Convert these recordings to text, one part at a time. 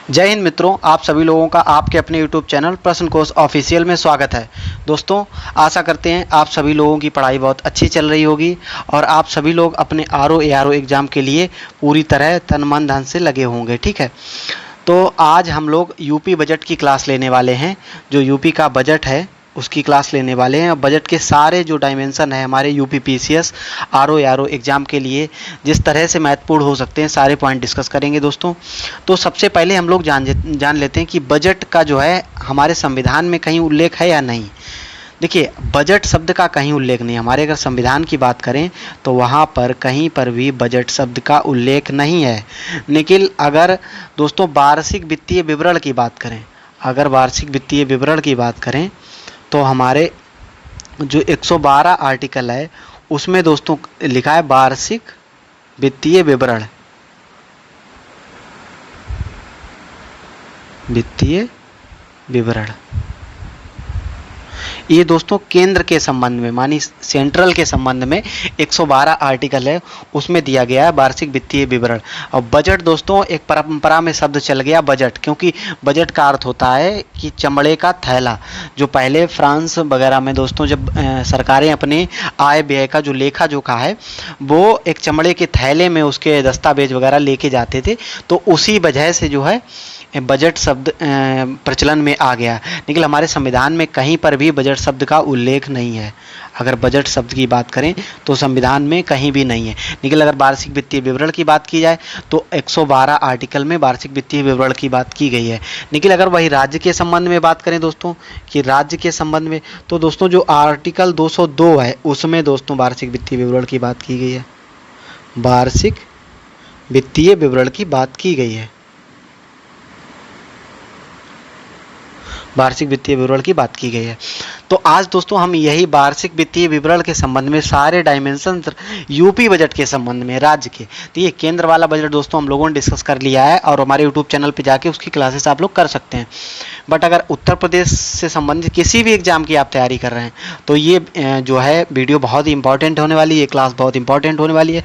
जय हिंद मित्रों, आप सभी लोगों का आपके अपने YouTube चैनल प्रश्न कोश ऑफिशियल में स्वागत है। दोस्तों, आशा करते हैं आप सभी लोगों की पढ़ाई बहुत अच्छी चल रही होगी और आप सभी लोग अपने आरओ एआरओ एग्ज़ाम के लिए पूरी तरह तन मन धन से लगे होंगे। ठीक है, तो आज हम लोग यूपी बजट की क्लास लेने वाले हैं। जो यूपी का बजट है उसकी क्लास लेने वाले हैं। बजट के सारे जो डायमेंशन है हमारे UP PCS RO ARO exam के लिए जिस तरह से महत्वपूर्ण हो सकते हैं, सारे पॉइंट डिस्कस करेंगे दोस्तों। तो सबसे पहले हम लोग जान लेते हैं कि बजट का जो है हमारे संविधान में कहीं उल्लेख है या नहीं। देखिए, बजट शब्द का कहीं उल्लेख नहीं। हमारे अगर संविधान की बात करें तो वहाँ पर कहीं पर भी बजट शब्द का उल्लेख नहीं है। लेकिन अगर दोस्तों वार्षिक वित्तीय विवरण की बात करें, अगर वार्षिक वित्तीय विवरण की बात करें तो हमारे जो 112 आर्टिकल है उसमें दोस्तों लिखा है वार्षिक वित्तीय विवरण। वित्तीय विवरण ये दोस्तों केंद्र के संबंध में, मानी सेंट्रल के संबंध में 112 आर्टिकल है, उसमें दिया गया है वार्षिक वित्तीय विवरण। और बजट दोस्तों एक परंपरा में शब्द चल गया बजट, क्योंकि बजट का अर्थ होता है कि चमड़े का थैला। जो पहले फ्रांस वगैरह में दोस्तों जब सरकारें अपने आय व्यय का जो लेखा जोखा है वो एक चमड़े के थैले में उसके दस्तावेज वगैरह लेके जाते थे, तो उसी वजह से जो है बजट शब्द प्रचलन में आ गया। लेकिन हमारे संविधान में कहीं पर भी बजट शब्द का उल्लेख नहीं है। अगर बजट शब्द की बात करें तो संविधान में कहीं भी नहीं है। लेकिन अगर वार्षिक वित्तीय विवरण की बात की जाए तो 112 आर्टिकल में वार्षिक वित्तीय विवरण की बात की गई है। लेकिन अगर वही राज्य के संबंध में बात करें दोस्तों, कि राज्य के संबंध में, तो दोस्तों जो आर्टिकल 202 है उसमें दोस्तों वार्षिक वित्तीय विवरण की बात की गई है। वार्षिक वित्तीय विवरण की बात की गई है। वार्षिक वित्तीय विवरण की बात की गई है। तो आज दोस्तों हम यही वार्षिक वित्तीय विवरण के संबंध में सारे डायमेंशन यूपी बजट के संबंध में राज्य के, तो ये केंद्र वाला बजट दोस्तों हम लोगों ने डिस्कस कर लिया है और हमारे यूट्यूब चैनल पे जाके उसकी क्लासेस आप लोग कर सकते हैं। बट अगर उत्तर प्रदेश से संबंधित किसी भी एग्जाम की आप तैयारी कर रहे हैं तो ये जो है वीडियो बहुत ही इंपॉर्टेंट होने वाली है, ये क्लास बहुत इंपॉर्टेंट होने वाली है।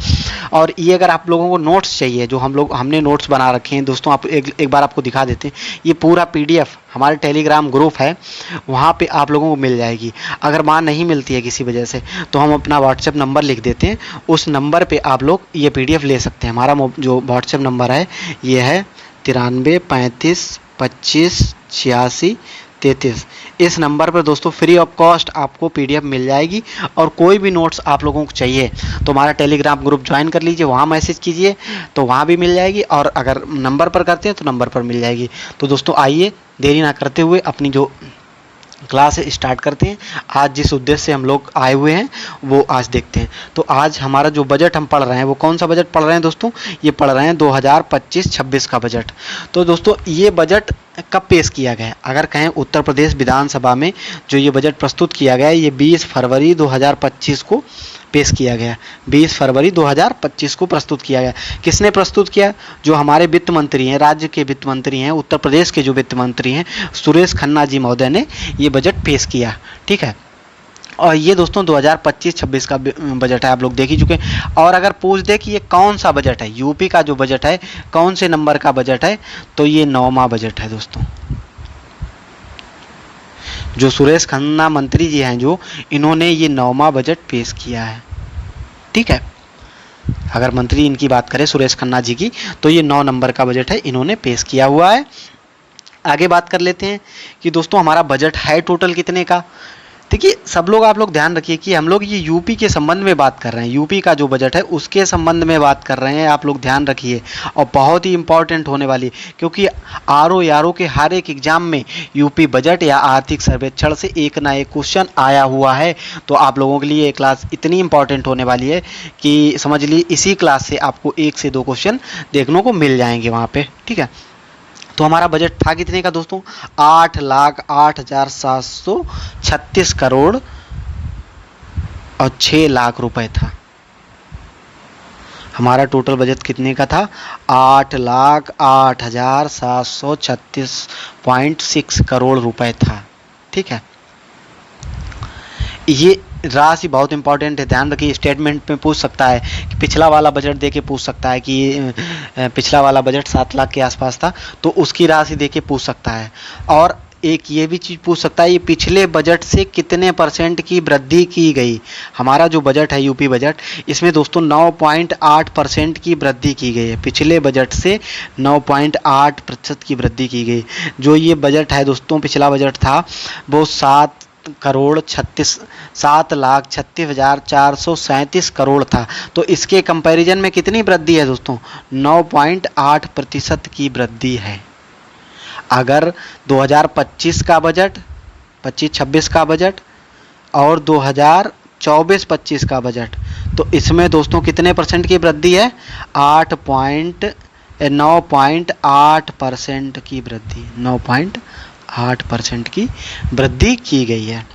और ये अगर आप लोगों को नोट्स चाहिए, जो हमने नोट्स बना रखे हैं दोस्तों, आप एक बार आपको दिखा देते हैं। ये पूरा PDF हमारे टेलीग्राम ग्रुप है, वहाँ पे आप लोगों को मिल जाएगी। अगर वहाँ नहीं मिलती है किसी वजह से तो हम अपना व्हाट्सएप नंबर लिख देते हैं, उस नंबर पे आप लोग ये PDF ले सकते हैं। हमारा जो व्हाट्सएप नंबर है ये है 93 35 25 86 33। इस नंबर पर दोस्तों फ्री ऑफ कॉस्ट आपको PDF मिल जाएगी। और कोई भी नोट्स आप लोगों को चाहिए तो हमारा टेलीग्राम ग्रुप ज्वाइन कर लीजिए, वहाँ मैसेज कीजिए तो वहाँ भी मिल जाएगी, और अगर नंबर पर करते हैं तो नंबर पर मिल जाएगी। तो दोस्तों आइए देरी ना करते हुए अपनी जो क्लास स्टार्ट करते हैं। आज जिस उद्देश्य से हम लोग आए हुए हैं वो आज देखते हैं। तो आज हमारा जो बजट हम पढ़ रहे हैं वो कौन सा बजट पढ़ रहे हैं दोस्तों? ये पढ़ रहे हैं 2025-26 का बजट। तो दोस्तों ये बजट कब पेश किया गया? अगर कहें उत्तर प्रदेश विधानसभा में जो ये बजट प्रस्तुत किया गया है, ये 20 फरवरी 2025 को पेश किया गया। 20 फरवरी 2025 को प्रस्तुत किया गया। किसने प्रस्तुत किया? जो हमारे वित्त मंत्री हैं, राज्य के वित्त मंत्री हैं, उत्तर प्रदेश के जो वित्त मंत्री हैं, सुरेश खन्ना जी महोदय ने ये बजट पेश किया। ठीक है, और ये दोस्तों 2025-26 का बजट है, आप लोग देख ही चुके हैं। और अगर पूछ दे कि ये कौन सा बजट है, यूपी का जो बजट है कौन से नंबर का बजट है, तो ये 9वां बजट है दोस्तों। जो सुरेश खन्ना मंत्री जी हैं जो, इन्होंने ये 9वां बजट पेश किया है। ठीक है, अगर मंत्री इनकी बात करें सुरेश खन्ना जी की, तो ये 9 नंबर का बजट है, इन्होंने पेश किया हुआ है। आगे बात कर लेते हैं कि दोस्तों हमारा बजट है टोटल कितने का। देखिए सब लोग, आप लोग ध्यान रखिए कि हम लोग ये यूपी के संबंध में बात कर रहे हैं, यूपी का जो बजट है उसके संबंध में बात कर रहे हैं। आप लोग ध्यान रखिए, और बहुत ही इंपॉर्टेंट होने वाली, क्योंकि आरओ यारो के हर एक एग्जाम में यूपी बजट या आर्थिक सर्वेक्षण से एक ना एक क्वेश्चन आया हुआ है। तो आप लोगों के लिए ये क्लास इतनी इंपॉर्टेंट होने वाली है कि समझ लीजिए इसी क्लास से आपको 1 से 2 क्वेश्चन देखने को मिल जाएंगे वहाँ पे। ठीक है, तो हमारा बजट था कितने का दोस्तों? 8,08,736 करोड़ और 6 लाख रुपए था। हमारा टोटल बजट कितने का था? 8,08,736.6 करोड़ रुपए था। ठीक है, ये राशि बहुत इंपॉर्टेंट है, ध्यान रखिए। स्टेटमेंट में पूछ सकता है कि पिछला वाला बजट दे के पूछ सकता है कि पिछला वाला बजट 7 लाख के आसपास था, तो उसकी राशि दे के पूछ सकता है। और एक ये भी चीज़ पूछ सकता है, ये पिछले बजट से कितने % की वृद्धि की गई। हमारा जो बजट है यूपी बजट, इसमें दोस्तों 9.8% की वृद्धि की गई है। पिछले बजट से 9.8% की वृद्धि की गई। जो ये बजट है दोस्तों, पिछला बजट था वो 7,36,437 करोड़ था। तो इसके कंपैरिजन में कितनी वृद्धि है दोस्तों? 9.8% की वृद्धि है। अगर 2025 का बजट, 25-26 का बजट और 2024-25 का बजट, तो इसमें दोस्तों कितने % की वृद्धि है? 9.8% की वृद्धि, 9.8% की वृद्धि की गई है।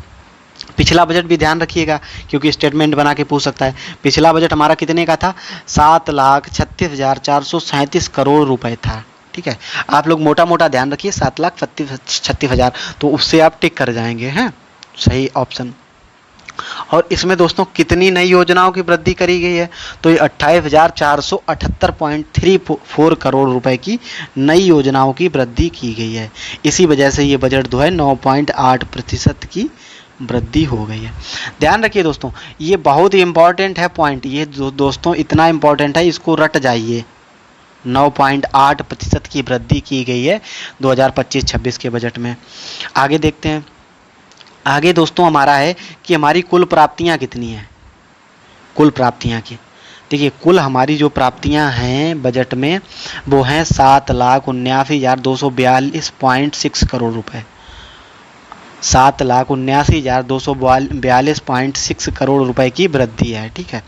पिछला बजट भी ध्यान रखिएगा, क्योंकि स्टेटमेंट बना के पूछ सकता है। पिछला बजट हमारा कितने का था? 7,36,437 करोड़ रुपए था। ठीक है, आप लोग मोटा मोटा ध्यान रखिए, 7,36,000, तो उससे आप टिक कर जाएंगे, हैं सही ऑप्शन। और इसमें दोस्तों कितनी नई योजनाओं की वृद्धि करी गई है? तो ये 28,478.34 करोड़ रुपए की नई योजनाओं की वृद्धि की गई है। इसी वजह से ये बजट जो है 9.8% की वृद्धि हो गई है। ध्यान रखिए दोस्तों, ये बहुत ही इंपॉर्टेंट है पॉइंट। ये दोस्तों इतना इंपॉर्टेंट है, इसको रट जाइए। 9.8% की वृद्धि की गई है 2025-26 के बजट में। आगे देखते हैं। आगे दोस्तों हमारा है कि हमारी कुल प्राप्तियां कितनी हैं। कुल प्राप्तियां की देखिए, कुल हमारी जो प्राप्तियां हैं बजट में वो हैं 7,79,242.6 करोड़ रुपए। 7,79,242.6 करोड़ रुपए की वृद्धि है। ठीक है,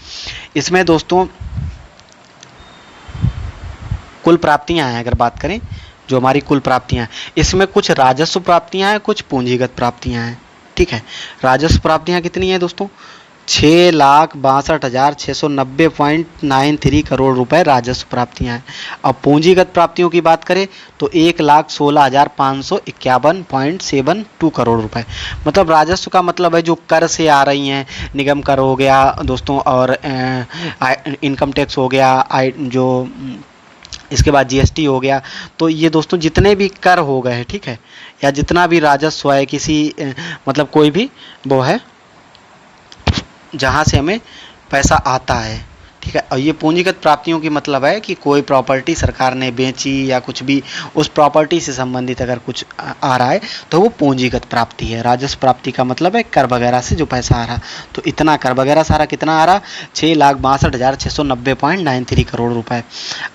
इसमें दोस्तों कुल प्राप्तियां हैं, अगर बात करें जो हमारी कुल प्राप्तियां हैं, इसमें कुछ राजस्व प्राप्तियां हैं, कुछ पूंजीगत प्राप्तियां हैं। ठीक है, राजस्व प्राप्तियां कितनी है दोस्तों? 6,62,690.93 करोड़ रुपए राजस्व प्राप्तियां हैं। अब पूंजीगत प्राप्तियों की बात करें तो 1,16,551.72 करोड़ रुपए। मतलब राजस्व का मतलब है जो कर से आ रही हैं, निगम कर हो गया दोस्तों, और इनकम टैक्स हो गया, जो इसके बाद जीएसटी हो गया। तो ये दोस्तों जितने भी कर हो गए हैं, ठीक है, या जितना भी राजस्व है किसी मतलब कोई भी वो है जहाँ से हमें पैसा आता है। ठीक है, और ये पूंजीगत प्राप्तियों की मतलब है कि कोई प्रॉपर्टी सरकार ने बेची या कुछ भी उस प्रॉपर्टी से संबंधित अगर कुछ आ रहा है तो वो पूंजीगत प्राप्ति है। राजस्व प्राप्ति का मतलब है कर वगैरह से जो पैसा आ रहा, तो इतना कर वगैरह सारा कितना आ रहा? 6,62,690.93 करोड़ रुपए।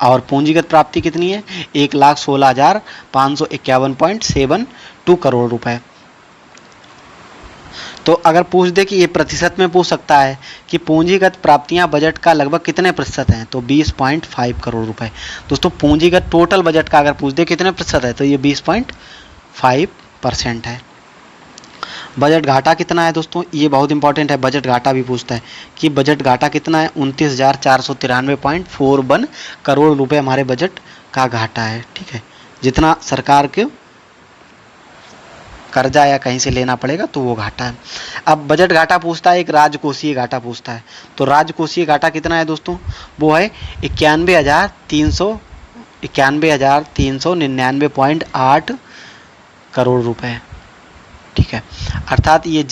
और पूंजीगत प्राप्ति कितनी है? 1,16,551.72 करोड़ रुपए। तो अगर पूछ दे कि ये प्रतिशत में पूछ सकता है कि पूंजीगत प्राप्तियां बजट का लगभग कितने प्रतिशत हैं, तो 20.5 करोड़ रुपए। दोस्तों पूंजीगत टोटल बजट का अगर पूछ दे कितने प्रतिशत है, तो ये 20.5% है। बजट घाटा कितना है दोस्तों? ये बहुत इंपॉर्टेंट है, बजट घाटा भी पूछता है कि बजट घाटा कितना है? 29,493.41 करोड़ रुपए हमारे बजट का घाटा है। ठीक है, जितना सरकार के कर्जा या कहीं से लेना पड़ेगा तो वो घाटा है। अब बजट घाटा पूछता है, एक राजकोषीय घाटा पूछता है। तो राजकोषीय घाटा कितना है दोस्तों? वो है 91,399.8 करोड़ रुपए। ठीक है, अर्थात ये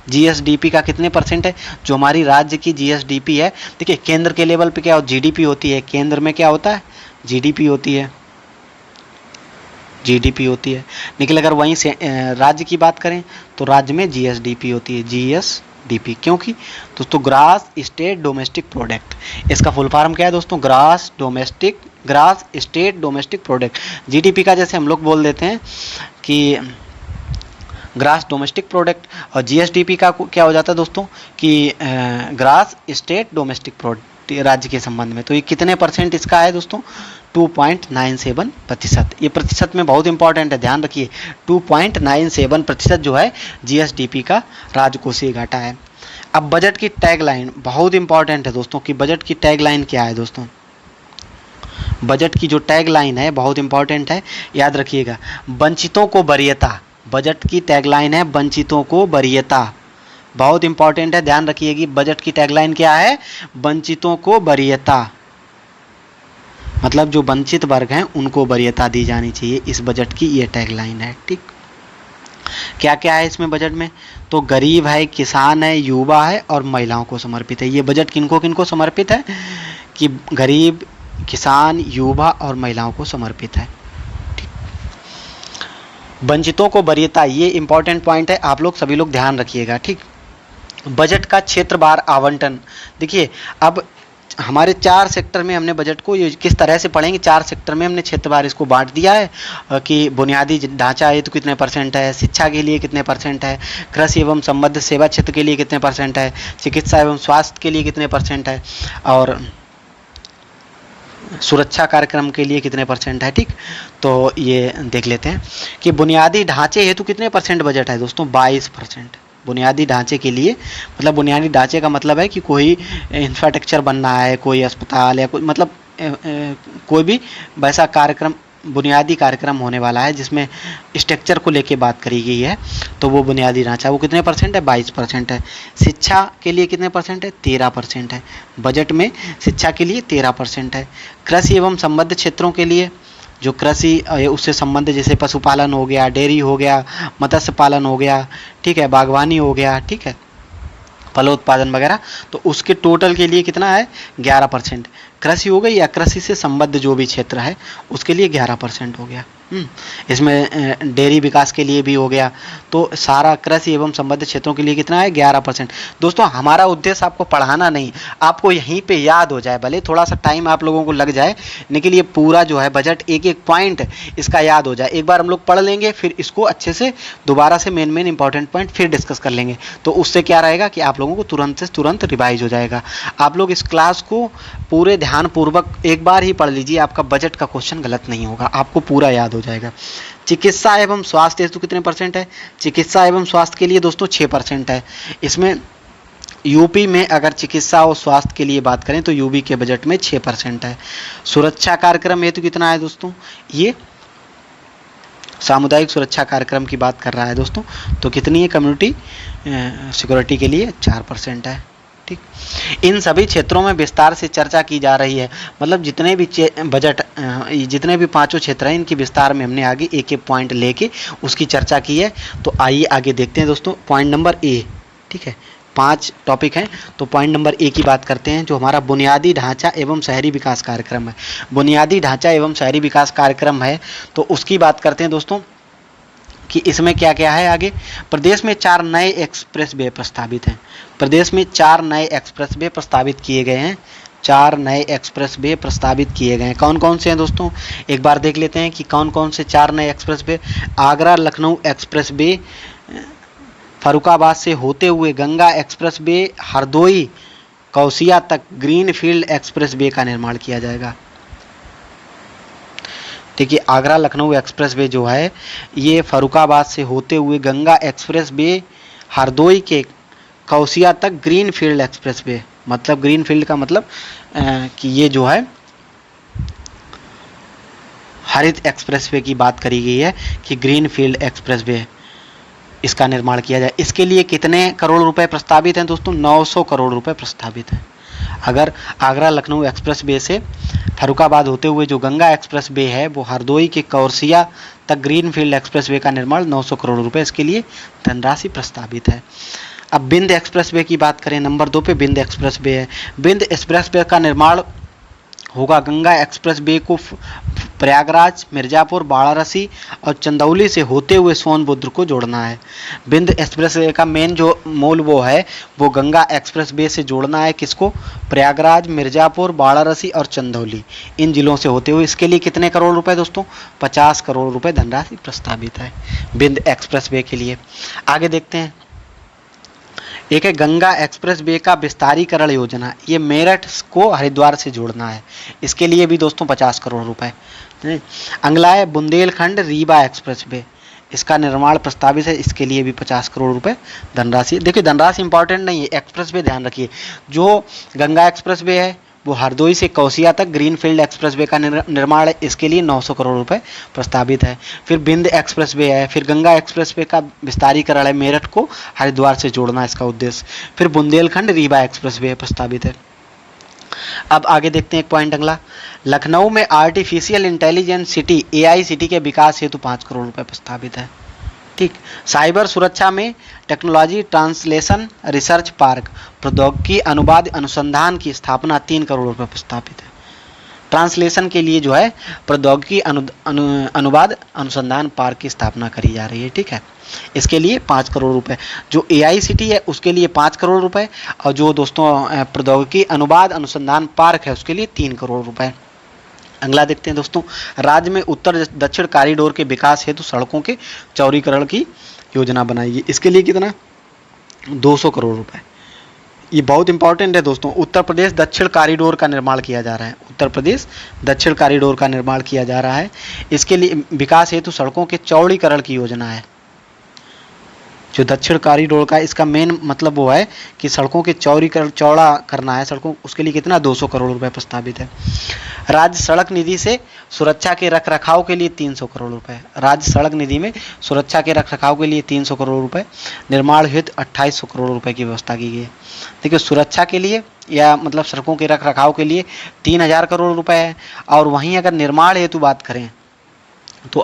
जीएसडीपी का कितने % है? जो हमारी राज्य की जीएसडीपी है, देखिए केंद्र के लेवल पे क्या जीडीपी होती है, केंद्र में क्या होता है? जीडीपी होती है, जीडीपी होती है। लेकिन अगर वहीं से राज्य की बात करें तो राज्य में जीएसडीपी होती है, जीएसडीपी। क्योंकि दोस्तों ग्रास स्टेट डोमेस्टिक प्रोडक्ट, इसका फुल फॉर्म क्या है दोस्तों? Grass state domestic product. GDP का जैसे हम लोग बोल देते हैं कि ग्रास डोमेस्टिक प्रोडक्ट, और जीएसडीपी का क्या हो जाता है दोस्तों कि ग्रास स्टेट डोमेस्टिक प्रोडक्ट राज्य के संबंध में। तो ये कितने % इसका है दोस्तों? 2.97%। ये प्रतिशत में बहुत इंपॉर्टेंट है, ध्यान रखिए। 2.97% जो है जीएसडीपी का राजकोषीय घाटा है। अब बजट की टैगलाइन बहुत इंपॉर्टेंट है दोस्तों कि बजट की टैगलाइन क्या है दोस्तों? बजट की जो टैगलाइन है बहुत इंपॉर्टेंट है, याद रखिएगा। वंचितों को वरीयता, बजट की टैगलाइन है वंचितों को वरीयता। बहुत इंपॉर्टेंट है, ध्यान रखिएगी। बजट की टैगलाइन क्या है? वंचितों को वरीयता, मतलब जो वंचित वर्ग हैं उनको वरीयता दी जानी चाहिए, इस बजट की ये टैगलाइन है। ठीक, क्या क्या है इसमें बजट में? तो गरीब है, किसान है, युवा है और महिलाओं को समर्पित है। ये बजट किनको किनको समर्पित है? कि गरीब, किसान, युवा और महिलाओं को समर्पित है। वंचितों को वरीयता, ये इंपॉर्टेंट पॉइंट है, आप लोग सभी लोग ध्यान रखिएगा। ठीक, बजट का क्षेत्रवार आवंटन, देखिए अब हमारे 4 सेक्टर में हमने बजट को ये किस तरह से पढ़ेंगे, 4 सेक्टर में हमने क्षेत्रवार इसको बांट दिया है कि बुनियादी ढांचा है तो कितने परसेंट है, शिक्षा के लिए कितने परसेंट है, कृषि एवं संबद्ध सेवा क्षेत्र के लिए कितने परसेंट है, चिकित्सा एवं स्वास्थ्य के लिए कितने परसेंट है, और सुरक्षा कार्यक्रम के लिए कितने परसेंट है। ठीक, तो ये देख लेते हैं कि बुनियादी ढांचे हेतु कितने परसेंट बजट है दोस्तों? 22%। बुनियादी ढांचे के लिए, मतलब बुनियादी ढांचे का मतलब है कि कोई इंफ्रास्ट्रक्चर बनना है, कोई अस्पताल या कोई मतलब कोई भी वैसा कार्यक्रम, बुनियादी कार्यक्रम होने वाला है जिसमें स्ट्रक्चर को लेके बात करी गई है, तो वो बुनियादी ढांचा, वो कितने परसेंट है? 22% है। शिक्षा के लिए कितने परसेंट है? 13% है। बजट में शिक्षा के लिए 13% है। कृषि एवं संबद्ध क्षेत्रों के लिए, जो कृषि उससे संबंधित जैसे पशुपालन हो गया, डेयरी हो गया, मत्स्य पालन हो गया, ठीक है, बागवानी हो गया, ठीक है, फलोत्पादन वगैरह, तो उसके टोटल के लिए कितना है? 11%। कृषि हो गई या कृषि से संबद्ध जो भी क्षेत्र है उसके लिए 11% हो गया। इसमें डेयरी विकास के लिए भी हो गया, तो सारा कृषि एवं संबद्ध क्षेत्रों के लिए कितना है? 11%। दोस्तों हमारा उद्देश्य आपको पढ़ाना नहीं, आपको यहीं पे याद हो जाए, भले थोड़ा सा टाइम आप लोगों को लग जाए, लेकिन ये पूरा जो है बजट एक एक पॉइंट इसका याद हो जाए। एक बार हम लोग पढ़ लेंगे, फिर इसको अच्छे से दोबारा से मेन इंपॉर्टेंट पॉइंट फिर डिस्कस कर लेंगे, तो उससे क्या रहेगा कि आप लोगों को तुरंत से तुरंत रिवाइज हो जाएगा। आप लोग इस क्लास को पूरे ध्यानपूर्वक एक बार ही पढ़ लीजिए, आपका बजट का क्वेश्चन गलत नहीं होगा, आपको पूरा याद हो जाएगा। चिकित्सा एवं स्वास्थ्य हेतु कितने परसेंट है? चिकित्सा एवं स्वास्थ्य के लिए दोस्तों 6% है। इसमें यूपी में अगर चिकित्सा और स्वास्थ्य के लिए बात करें तो यूपी के बजट में 6% है। सुरक्षा कार्यक्रम हेतु कितना है दोस्तों? ये सामुदायिक सुरक्षा कार्यक्रम की बात कर रहा है दोस्तों, तो कितनी है? कम्युनिटी सिक्योरिटी के लिए 4% है। ठीक, इन सभी क्षेत्रों में विस्तार से चर्चा की जा रही है, मतलब जितने भी बजट, जितने भी 5 क्षेत्र हैं, इनकी विस्तार में हमने आगे एक एक पॉइंट लेके उसकी चर्चा की है। तो आइए आगे देखते हैं दोस्तों, पॉइंट नंबर ए। ठीक है, 5 टॉपिक हैं, तो पॉइंट नंबर ए की बात करते हैं, जो हमारा बुनियादी ढांचा एवं शहरी विकास कार्यक्रम है। बुनियादी ढांचा एवं शहरी विकास कार्यक्रम है, तो उसकी बात करते हैं दोस्तों कि इसमें क्या क्या है। आगे प्रदेश में 4 नए एक्सप्रेसवे प्रस्तावित हैं। प्रदेश में 4 नए एक्सप्रेसवे प्रस्तावित किए गए हैं। 4 नए एक्सप्रेसवे प्रस्तावित किए गए हैं। कौन कौन से हैं दोस्तों? एक बार देख लेते हैं कि कौन कौन से 4 नए एक्सप्रेसवे। आगरा लखनऊ एक्सप्रेसवे, फर्रुखाबाद से होते हुए गंगा एक्सप्रेसवे, हरदोई कौसिया तक ग्रीनफील्ड एक्सप्रेसवे का निर्माण किया जाएगा। देखिए आगरा लखनऊ एक्सप्रेसवे जो है ये फर्रुखाबाद से होते हुए गंगा एक्सप्रेसवे, हरदोई के कौसिया तक ग्रीनफील्ड एक्सप्रेसवे, मतलब ग्रीनफील्ड का मतलब कि ये जो है हरित एक्सप्रेसवे की बात करी गई है कि ग्रीनफील्ड एक्सप्रेसवे, इसका निर्माण किया जाए। इसके लिए कितने करोड़ रुपए प्रस्तावित हैं दोस्तों? 900 करोड़ रुपए प्रस्तावित हैं। अगर आगरा लखनऊ एक्सप्रेसवे से फर्रुखाबाद होते हुए जो गंगा एक्सप्रेसवे है वो हरदोई के कौसिया तक ग्रीनफील्ड एक्सप्रेसवे का निर्माण 900 करोड़ रुपए, इसके लिए धनराशि प्रस्तावित है। अब बिंद एक्सप्रेसवे की बात करें, नंबर 2 पे बिंद एक्सप्रेसवे है। बिंद एक्सप्रेसवे का निर्माण होगा गंगा एक्सप्रेसवे को प्रयागराज, मिर्जापुर, वाराणसी और चंदौली से होते हुए सोनभद्र को जोड़ना है। बिंद एक्सप्रेसवे का मेन जो मूल वो है वो गंगा एक्सप्रेसवे से जोड़ना है, किसको? प्रयागराज, मिर्जापुर, वाराणसी और चंदौली, इन जिलों से होते हुए। इसके लिए कितने करोड़ रुपए दोस्तों? 50 करोड़ रुपए धनराशि प्रस्तावित है बिंद एक्सप्रेसवे के लिए। आगे देखते हैं, एक है गंगा एक्सप्रेसवे का विस्तारीकरण योजना, ये मेरठ को हरिद्वार से जोड़ना है, इसके लिए भी दोस्तों 50 करोड़ रुपए। अगला है बुंदेलखंड रीवा एक्सप्रेसवे, इसका निर्माण प्रस्तावित है, इसके लिए भी 50 करोड़ रुपए धनराशि। देखिए धनराशि इंपॉर्टेंट नहीं है, एक्सप्रेसवे ध्यान रखिए। जो गंगा एक्सप्रेसवे है वो हरदोई से कौसिया तक ग्रीनफील्ड एक्सप्रेसवे का निर्माण है, इसके लिए 900 करोड़ रुपए प्रस्तावित है। फिर बिंद एक्सप्रेसवे है, फिर गंगा एक्सप्रेसवे का विस्तारीकरण है, मेरठ को हरिद्वार से जोड़ना इसका उद्देश्य। फिर बुंदेलखंड रीवा एक्सप्रेसवे प्रस्तावित है। अब आगे देखते हैं एक पॉइंट अगला, लखनऊ में artificial intelligence city AI city के विकास हेतु 5 करोड़ रुपए प्रस्तावित है। ठीक, साइबर सुरक्षा में टेक्नोलॉजी ट्रांसलेशन रिसर्च पार्क प्रौद्योगिकी अनुवाद अनुसंधान की स्थापना 3 करोड़ रुपए प्रस्तावित है। ट्रांसलेशन के लिए जो है प्रौद्योगिकी अनुवाद अनुसंधान पार्क की स्थापना करी जा रही है। ठीक है, इसके लिए 5 करोड़ रुपए। जो एआईसीटी है उसके लिए 5 करोड़ रुपए, और जो दोस्तों प्रौद्योगिकी अनुवाद अनुसंधान पार्क है उसके लिए 3 करोड़ रुपए। अगला देखते हैं दोस्तों, राज्य में उत्तर दक्षिण कॉरिडोर के विकास हेतु सड़कों के चौड़ीकरण की योजना बनाई है। इसके लिए कितना, 200 करोड़ रुपए। ये बहुत इंपॉर्टेंट है दोस्तों। उत्तर प्रदेश दक्षिण कॉरिडोर का निर्माण किया जा रहा है, उत्तर प्रदेश दक्षिण कॉरिडोर का निर्माण किया जा रहा है। इसके लिए विकास हेतु सड़कों के चौड़ीकरण की योजना है। जो दक्षिण कॉरिडोर का इसका मेन मतलब वो है कि सड़कों के चौड़ा करना है सड़कों, उसके लिए कितना, 200 करोड़ रुपए प्रस्तावित है। राज्य सड़क निधि से सुरक्षा के रखरखाव के लिए 300 करोड़ रुपए। राज्य सड़क निधि में सुरक्षा के रखरखाव के लिए 300 करोड़ रुपए, निर्माण हेतु 2800 करोड़ रुपए की व्यवस्था की गई है। देखिए, सुरक्षा के लिए या मतलब सड़कों के रखरखाव के लिए 3000 करोड़ रुपए है, और वहीं अगर निर्माण हेतु बात करें तो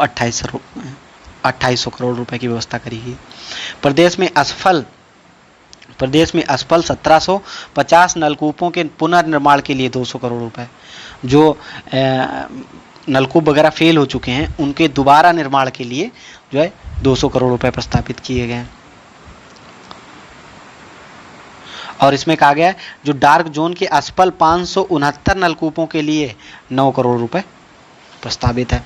2800 करोड़ रुपए की व्यवस्था करी गई। प्रदेश में असफल 1750 नलकूपों के पुनर्निर्माण के लिए 200 करोड़ रुपए। जो नलकूप वगैरह फेल हो चुके हैं उनके दोबारा निर्माण के लिए जो है 200 करोड़ रुपए प्रस्तावित किए गए हैं। और इसमें कहा गया है जो डार्क जोन के असफल 569 नलकूपों के लिए 9 करोड़ रुपए प्रस्तावित है।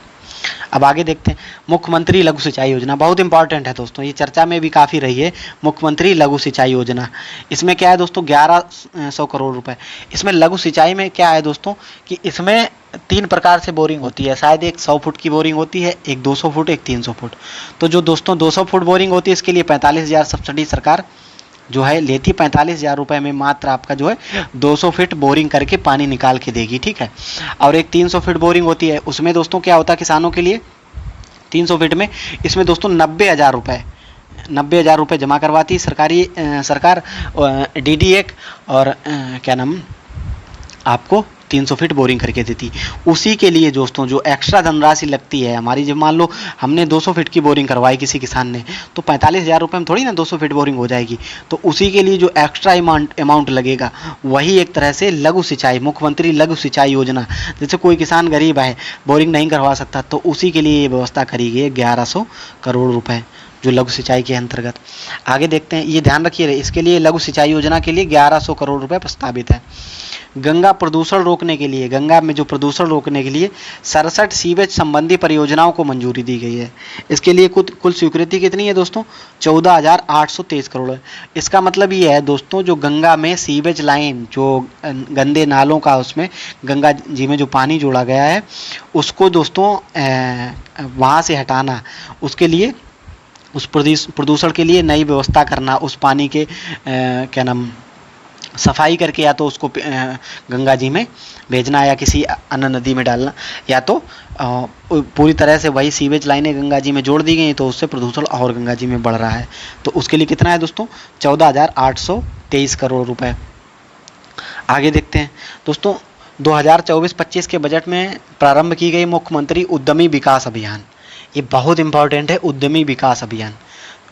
अब आगे देखते हैं, मुख्यमंत्री लघु सिंचाई योजना बहुत इंपॉर्टेंट है दोस्तों, ये चर्चा में भी काफ़ी रही है। मुख्यमंत्री लघु सिंचाई योजना, इसमें क्या है दोस्तों, 1100 करोड़ रुपए। इसमें लघु सिंचाई में क्या है दोस्तों कि इसमें 3 प्रकार से बोरिंग होती है। शायद एक 100 फुट की बोरिंग होती है, एक 200 फुट, एक 300 फुट। तो जो दोस्तों 200 फुट बोरिंग होती है इसके लिए 45,000 सब्सिडी सरकार जो है लेती, 45,000 रुपए में मात्र आपका जो है 200 फीट बोरिंग करके पानी निकाल के देगी। ठीक है, और एक 300 फीट बोरिंग होती है, उसमें दोस्तों क्या होता है किसानों के लिए 300 फीट में, इसमें दोस्तों 90,000 रुपए जमा करवाती सरकार DD1 और क्या नाम आपको 300 फीट बोरिंग करके देती। उसी के लिए दोस्तों जो एक्स्ट्रा धनराशि लगती है हमारी, जब मान लो हमने 200 फीट की बोरिंग करवाई किसी किसान ने, तो 45,000 रुपये में थोड़ी ना 200 फीट बोरिंग हो जाएगी। तो उसी के लिए जो एक्स्ट्रा अमाउंट लगेगा वही एक तरह से लघु सिंचाई, मुख्यमंत्री लघु सिंचाई योजना, जैसे कोई किसान गरीब है बोरिंग नहीं करवा सकता तो उसी के लिए ये व्यवस्था करी गई है 1100 करोड़ रुपये जो लघु सिंचाई के अंतर्गत। आगे देखते हैं, ये ध्यान रखिए इसके लिए लघु सिंचाई योजना के लिए 1100 करोड़ रुपए प्रस्तावित है। गंगा प्रदूषण रोकने के लिए, गंगा में जो प्रदूषण रोकने के लिए 67 सीवेज संबंधी परियोजनाओं को मंजूरी दी गई है। इसके लिए कुल स्वीकृति कितनी है दोस्तों, 14,823 करोड़ है। इसका मतलब ये है दोस्तों जो गंगा में सीवेज लाइन, जो गंदे नालों का उसमें गंगा जी में जो पानी जोड़ा गया है उसको दोस्तों वहाँ से हटाना, उसके लिए उस प्रदूषण के लिए नई व्यवस्था करना, उस पानी के क्या नाम सफाई करके या तो उसको गंगा जी में भेजना या किसी अन्य नदी में डालना, या तो पूरी तरह से वही सीवेज लाइनें गंगा जी में जोड़ दी गई तो उससे प्रदूषण और गंगा जी में बढ़ रहा है। तो उसके लिए कितना है दोस्तों, 14,823 करोड़ रुपए। आगे देखते हैं दोस्तों, 2024-25 के बजट में प्रारंभ की गई मुख्यमंत्री उद्यमी विकास अभियान, ये बहुत इंपॉर्टेंट है। उद्यमी विकास अभियान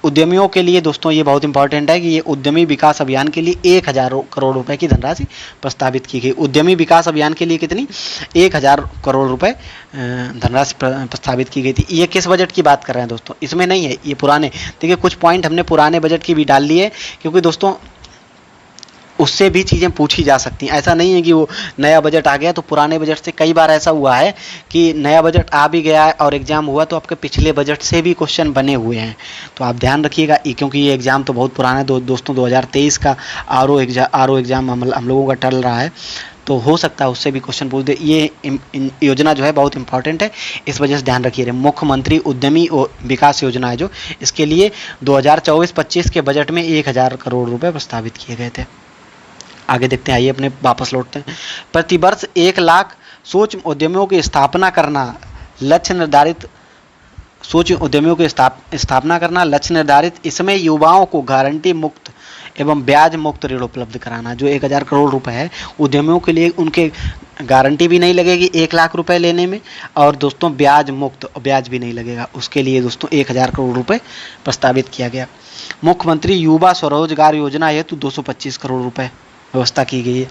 उद्यमियों के लिए दोस्तों ये बहुत इंपॉर्टेंट है कि ये उद्यमी विकास अभियान के लिए 1,000 करोड़ रुपए की धनराशि प्रस्तावित की गई। उद्यमी विकास अभियान के लिए कितनी, 1,000 करोड़ रुपए धनराशि प्रस्तावित की गई थी। ये किस बजट की बात कर रहे हैं दोस्तों, इसमें नहीं है, ये पुराने, देखिए कुछ पॉइंट हमने पुराने बजट की भी डाल लिए क्योंकि दोस्तों उससे भी चीज़ें पूछी जा सकती हैं। ऐसा नहीं है कि वो नया बजट आ गया तो पुराने बजट से, कई बार ऐसा हुआ है कि नया बजट आ भी गया है और एग्ज़ाम हुआ तो आपके पिछले बजट से भी क्वेश्चन बने हुए हैं। तो आप ध्यान रखिएगा क्योंकि ये एग्ज़ाम तो बहुत पुराना है दोस्तों, 2023 का आर ओ एग्ज़ाम हम लोगों का टल रहा है, तो हो सकता है उससे भी क्वेश्चन पूछ दे। ये योजना जो है बहुत इंपॉर्टेंट है, इस वजह से ध्यान रखिए। मुख्यमंत्री उद्यमी विकास योजना है जो, इसके लिए 2024-25 के बजट में 1,000 करोड़ रुपये प्रस्तावित किए गए थे। आगे देखते हैं, आइए अपने वापस लौटते हैं। प्रतिवर्ष 1 लाख सूक्ष्म उद्यमियों की स्थापना करना लक्ष्य निर्धारित, सूक्ष्म उद्यमियों की स्थापना करना लक्ष्य निर्धारित। इसमें युवाओं को गारंटी मुक्त एवं ब्याज मुक्त ऋण उपलब्ध कराना। जो 1000 करोड़ रुपए है उद्यमियों के लिए, उनके गारंटी भी नहीं लगेगी 1 लाख रुपए लेने में, और दोस्तों ब्याज मुक्त, ब्याज भी नहीं लगेगा, उसके लिए दोस्तों 1000 करोड़ रुपए प्रस्तावित किया गया। मुख्यमंत्री युवा स्वरोजगार योजना हेतु 225 करोड़ रुपए व्यवस्था की गई है।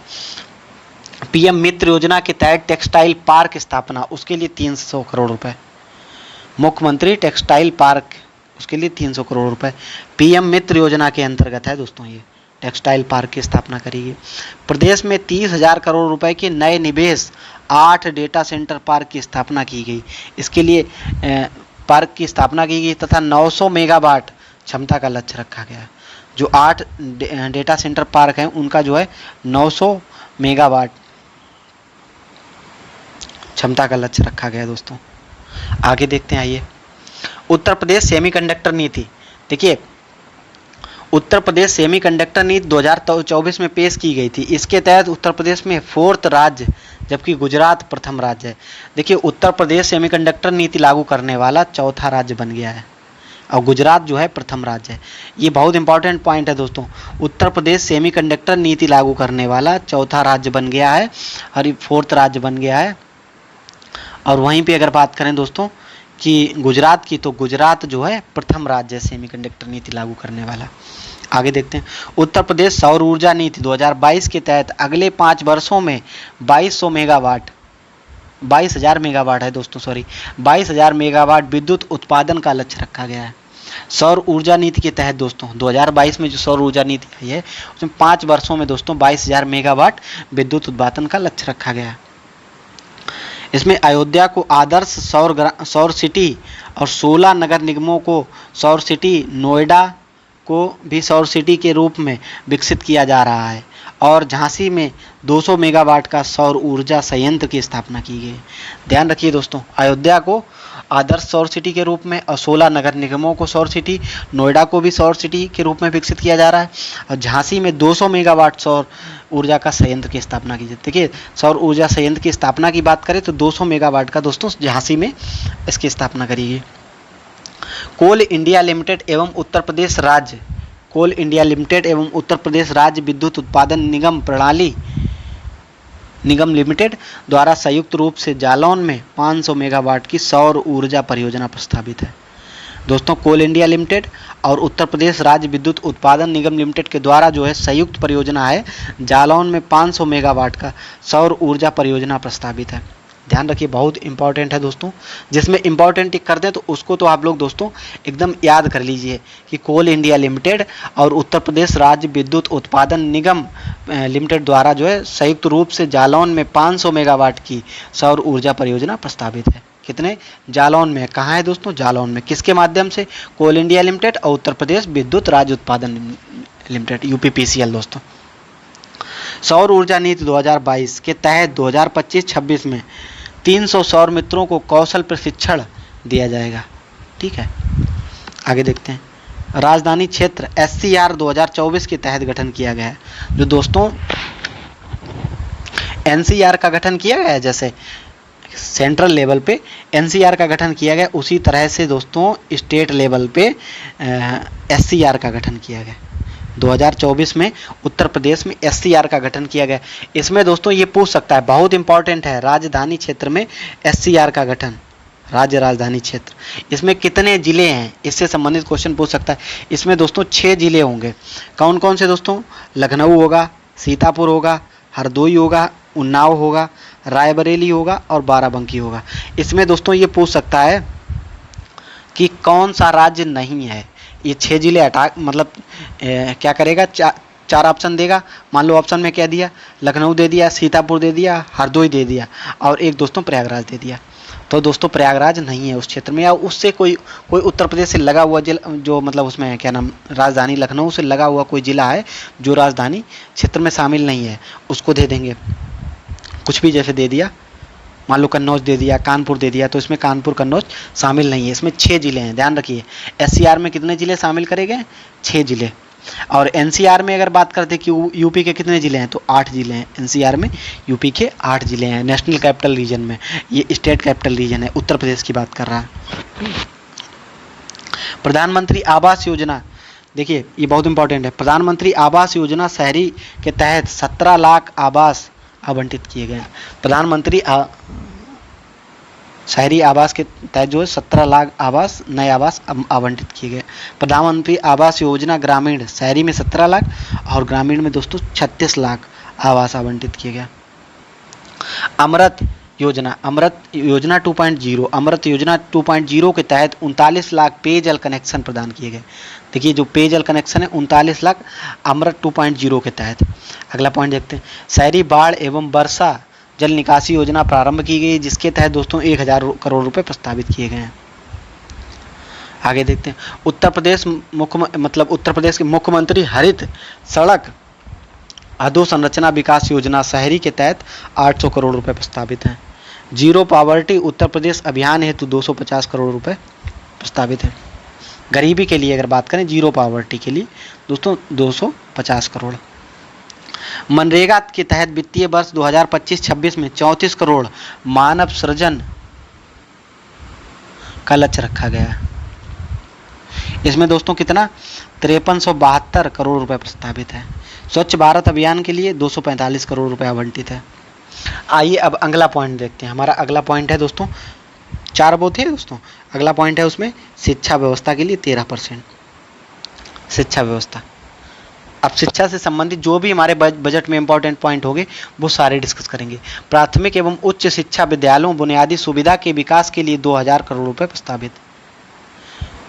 पीएम मित्र योजना के तहत टेक्सटाइल पार्क स्थापना, उसके लिए 300 करोड़ रुपए। मुख्यमंत्री टेक्सटाइल पार्क, उसके लिए 300 करोड़ रुपए पीएम मित्र योजना के अंतर्गत है दोस्तों। ये टेक्सटाइल पार्क की स्थापना करेगी। प्रदेश में 30,000 करोड़ रुपए के नए निवेश, 8 डेटा सेंटर पार्क की स्थापना की गई। इसके लिए पार्क की स्थापना की गई तथा 900 मेगावाट क्षमता का लक्ष्य रखा गया है। जो 8 डेटा सेंटर पार्क हैं उनका जो है 900 मेगावाट क्षमता का लक्ष्य रखा गया दोस्तों। आगे देखते हैं, आइए। उत्तर प्रदेश सेमीकंडक्टर नीति, देखिए उत्तर प्रदेश सेमीकंडक्टर नीति 2024 में पेश की गई थी। इसके तहत उत्तर प्रदेश में 4th राज्य, जबकि गुजरात प्रथम राज्य है। देखिए उत्तर प्रदेश सेमीकंडक्टर नीति लागू करने वाला 4था राज्य बन गया है और गुजरात जो है प्रथम राज्य है। ये बहुत इंपॉर्टेंट पॉइंट है दोस्तों। उत्तर प्रदेश सेमीकंडक्टर नीति लागू करने वाला 4था राज्य बन गया है और 4th राज्य बन गया है। और वहीं पे अगर बात करें दोस्तों कि गुजरात की, तो गुजरात जो है प्रथम राज्य है सेमीकंडक्टर नीति लागू करने वाला। आगे देखते हैं। उत्तर प्रदेश सौर ऊर्जा नीति 2022 के तहत अगले 5 वर्षों में 2200 मेगावाट, 22,000 मेगावाट है दोस्तों, सॉरी 22,000 मेगावाट विद्युत उत्पादन का लक्ष्य रखा गया है। सौर ऊर्जा नीति के तहत दोस्तों 2022 में जो सौर ऊर्जा नीति आई है उसमें 5 वर्षों में दोस्तों 22,000 मेगावाट विद्युत उत्पादन का लक्ष्य रखा गया है। इसमें अयोध्या को आदर्श सौर सिटी और 16 नगर निगमों को सौर सिटी, नोएडा को भी सौर सिटी के रूप में विकसित किया जा रहा है और झांसी में 200 मेगावाट का सौर ऊर्जा संयंत्र की स्थापना की गई। ध्यान रखिए दोस्तों, अयोध्या को आदर्श सौर सिटी के रूप में और 16 नगर निगमों को सौर सिटी, नोएडा को भी सौर सिटी के रूप में विकसित किया जा रहा है और झांसी में 200 मेगावाट सौर ऊर्जा का संयंत्र की स्थापना की जाती है। देखिए सौर ऊर्जा संयंत्र की स्थापना की बात करें तो 200 मेगावाट का दोस्तों झांसी में इसकी स्थापना करी गई। कोल इंडिया लिमिटेड एवं उत्तर प्रदेश राज्य, कोल इंडिया लिमिटेड एवं उत्तर प्रदेश राज्य विद्युत उत्पादन निगम प्रणाली निगम लिमिटेड द्वारा संयुक्त रूप से जालौन में 500 मेगावाट की सौर ऊर्जा परियोजना प्रस्तावित है। दोस्तों कोल इंडिया लिमिटेड और उत्तर प्रदेश राज्य विद्युत उत्पादन निगम लिमिटेड के द्वारा जो है संयुक्त परियोजना है, जालौन में 500 मेगावाट का सौर ऊर्जा परियोजना प्रस्तावित है। ध्यान रखिए, बहुत इंपॉर्टेंट है दोस्तों। जिसमें इंपॉर्टेंट टिक कर दें तो उसको तो आप लोग दोस्तों एकदम याद कर लीजिए कि कोल इंडिया लिमिटेड और उत्तर प्रदेश राज्य विद्युत उत्पादन निगम लिमिटेड द्वारा जो है संयुक्त रूप से जालौन में 500 मेगावाट की सौर ऊर्जा परियोजना प्रस्तावित है। कितने? जालौन में। कहाँ है दोस्तों? जालौन में। किसके माध्यम से? कोल इंडिया लिमिटेड और उत्तर प्रदेश विद्युत राज्य उत्पादन लिमिटेड, यूपीपीसीएल। दोस्तों सौर ऊर्जा नीति 2022 के तहत 2025-26 में 300 सौर मित्रों को कौशल प्रशिक्षण दिया जाएगा। ठीक है, आगे देखते हैं। राजधानी क्षेत्र SCR 2024 के तहत गठन किया गया है। जो दोस्तों NCR का गठन किया गया है, जैसे सेंट्रल लेवल पे NCR का गठन किया गया, उसी तरह से दोस्तों स्टेट लेवल पे SCR का गठन किया गया। 2024 में उत्तर प्रदेश में SCR का गठन किया गया। इसमें दोस्तों ये पूछ सकता है, बहुत इंपॉर्टेंट है, राजधानी क्षेत्र में SCR का गठन, राज्य राजधानी क्षेत्र, इसमें कितने जिले हैं, इससे संबंधित क्वेश्चन पूछ सकता है। इसमें दोस्तों 6 जिले होंगे। कौन कौन से दोस्तों? लखनऊ होगा, सीतापुर होगा, हरदोई होगा, उन्नाव होगा, रायबरेली होगा और बाराबंकी होगा। इसमें दोस्तों ये पूछ सकता है कि कौन सा राज्य नहीं है। ये 6 जिले हटा, मतलब क्या करेगा, 4 ऑप्शन देगा। मान लो ऑप्शन में क्या दिया, लखनऊ दे दिया, सीतापुर दे दिया, हरदोई दे दिया और एक दोस्तों प्रयागराज दे दिया। तो दोस्तों प्रयागराज नहीं है उस क्षेत्र में, या उससे कोई उत्तर प्रदेश से लगा हुआ जिला, जो मतलब उसमें क्या नाम, राजधानी लखनऊ से लगा हुआ कोई जिला है जो राजधानी क्षेत्र में शामिल नहीं है, उसको दे देंगे। कुछ भी जैसे दे दिया, मान लो कन्नौज दे दिया, कानपुर दे दिया, तो इसमें कानपुर कन्नौज शामिल नहीं है। इसमें 6 जिले हैं, ध्यान रखिए। SCR में कितने जिले शामिल करे गए? 6 जिले। और एनसीआर में अगर बात करते हैं कि यूपी के कितने ज़िले हैं, तो 8 ज़िले हैं एनसीआर में, यूपी के 8 ज़िले हैं। नेशनल कैपिटल रीजन में, ये स्टेट कैपिटल रीजन है, उत्तर प्रदेश की बात कर रहा है। प्रधानमंत्री आवास योजना, देखिए ये बहुत इंपॉर्टेंट है। प्रधानमंत्री आवास योजना शहरी के तहत 17 लाख आवास आवंटित किए गए। प्रधानमंत्री शहरी आवास के तहत जो है 17 लाख आवास, नए आवास आवंटित किए गए। प्रधानमंत्री आवास योजना ग्रामीण, शहरी में 17 लाख और ग्रामीण में दोस्तों 36 लाख आवास आवंटित किए गए। अमृत योजना, अमृत योजना 2.0, अमृत योजना 2.0 के तहत 39 लाख पेयजल कनेक्शन प्रदान किए गए। देखिए जो पेयजल कनेक्शन है 39 लाख अमृत 2.0 के तहत। अगला पॉइंट देखते हैं, शहरी बाढ़ एवं वर्षा जल निकासी योजना प्रारंभ की गई, जिसके तहत दोस्तों 1000 करोड़ रुपए प्रस्तावित किए गए हैं। आगे देखते हैं, उत्तर प्रदेश के मुख्यमंत्री हरित सड़क अधोसंरचना विकास योजना शहरी के तहत 800 करोड़ रुपए प्रस्तावित हैं। जीरो पावर्टी उत्तर प्रदेश अभियान हेतु 250 करोड़ रुपए प्रस्तावित हैं। गरीबी के लिए अगर बात करें, जीरो पावर्टी के लिए दोस्तों 250 करोड़। मनरेगा के तहत वित्तीय वर्ष 2025-26 में 34 करोड़ मानव सृजन का लक्ष्य रखा गया। इसमें दोस्तों कितना 5372 करोड़ रुपए प्रस्तावित है। स्वच्छ भारत अभियान के लिए 245 करोड़ रुपए आवंटित है। आइए अब अगला पॉइंट देखते हैं। हमारा अगला पॉइंट है दोस्तों, 4 वो थे दोस्तों, अगला पॉइंट है उसमें शिक्षा व्यवस्था के लिए 13%। शिक्षा व्यवस्था, अब शिक्षा से संबंधित जो भी हमारे बजट में इंपॉर्टेंट पॉइंट होंगे वो सारे डिस्कस करेंगे। प्राथमिक एवं उच्च शिक्षा विद्यालयों बुनियादी सुविधा के विकास के लिए 2000 करोड़ रुपए प्रस्तावित।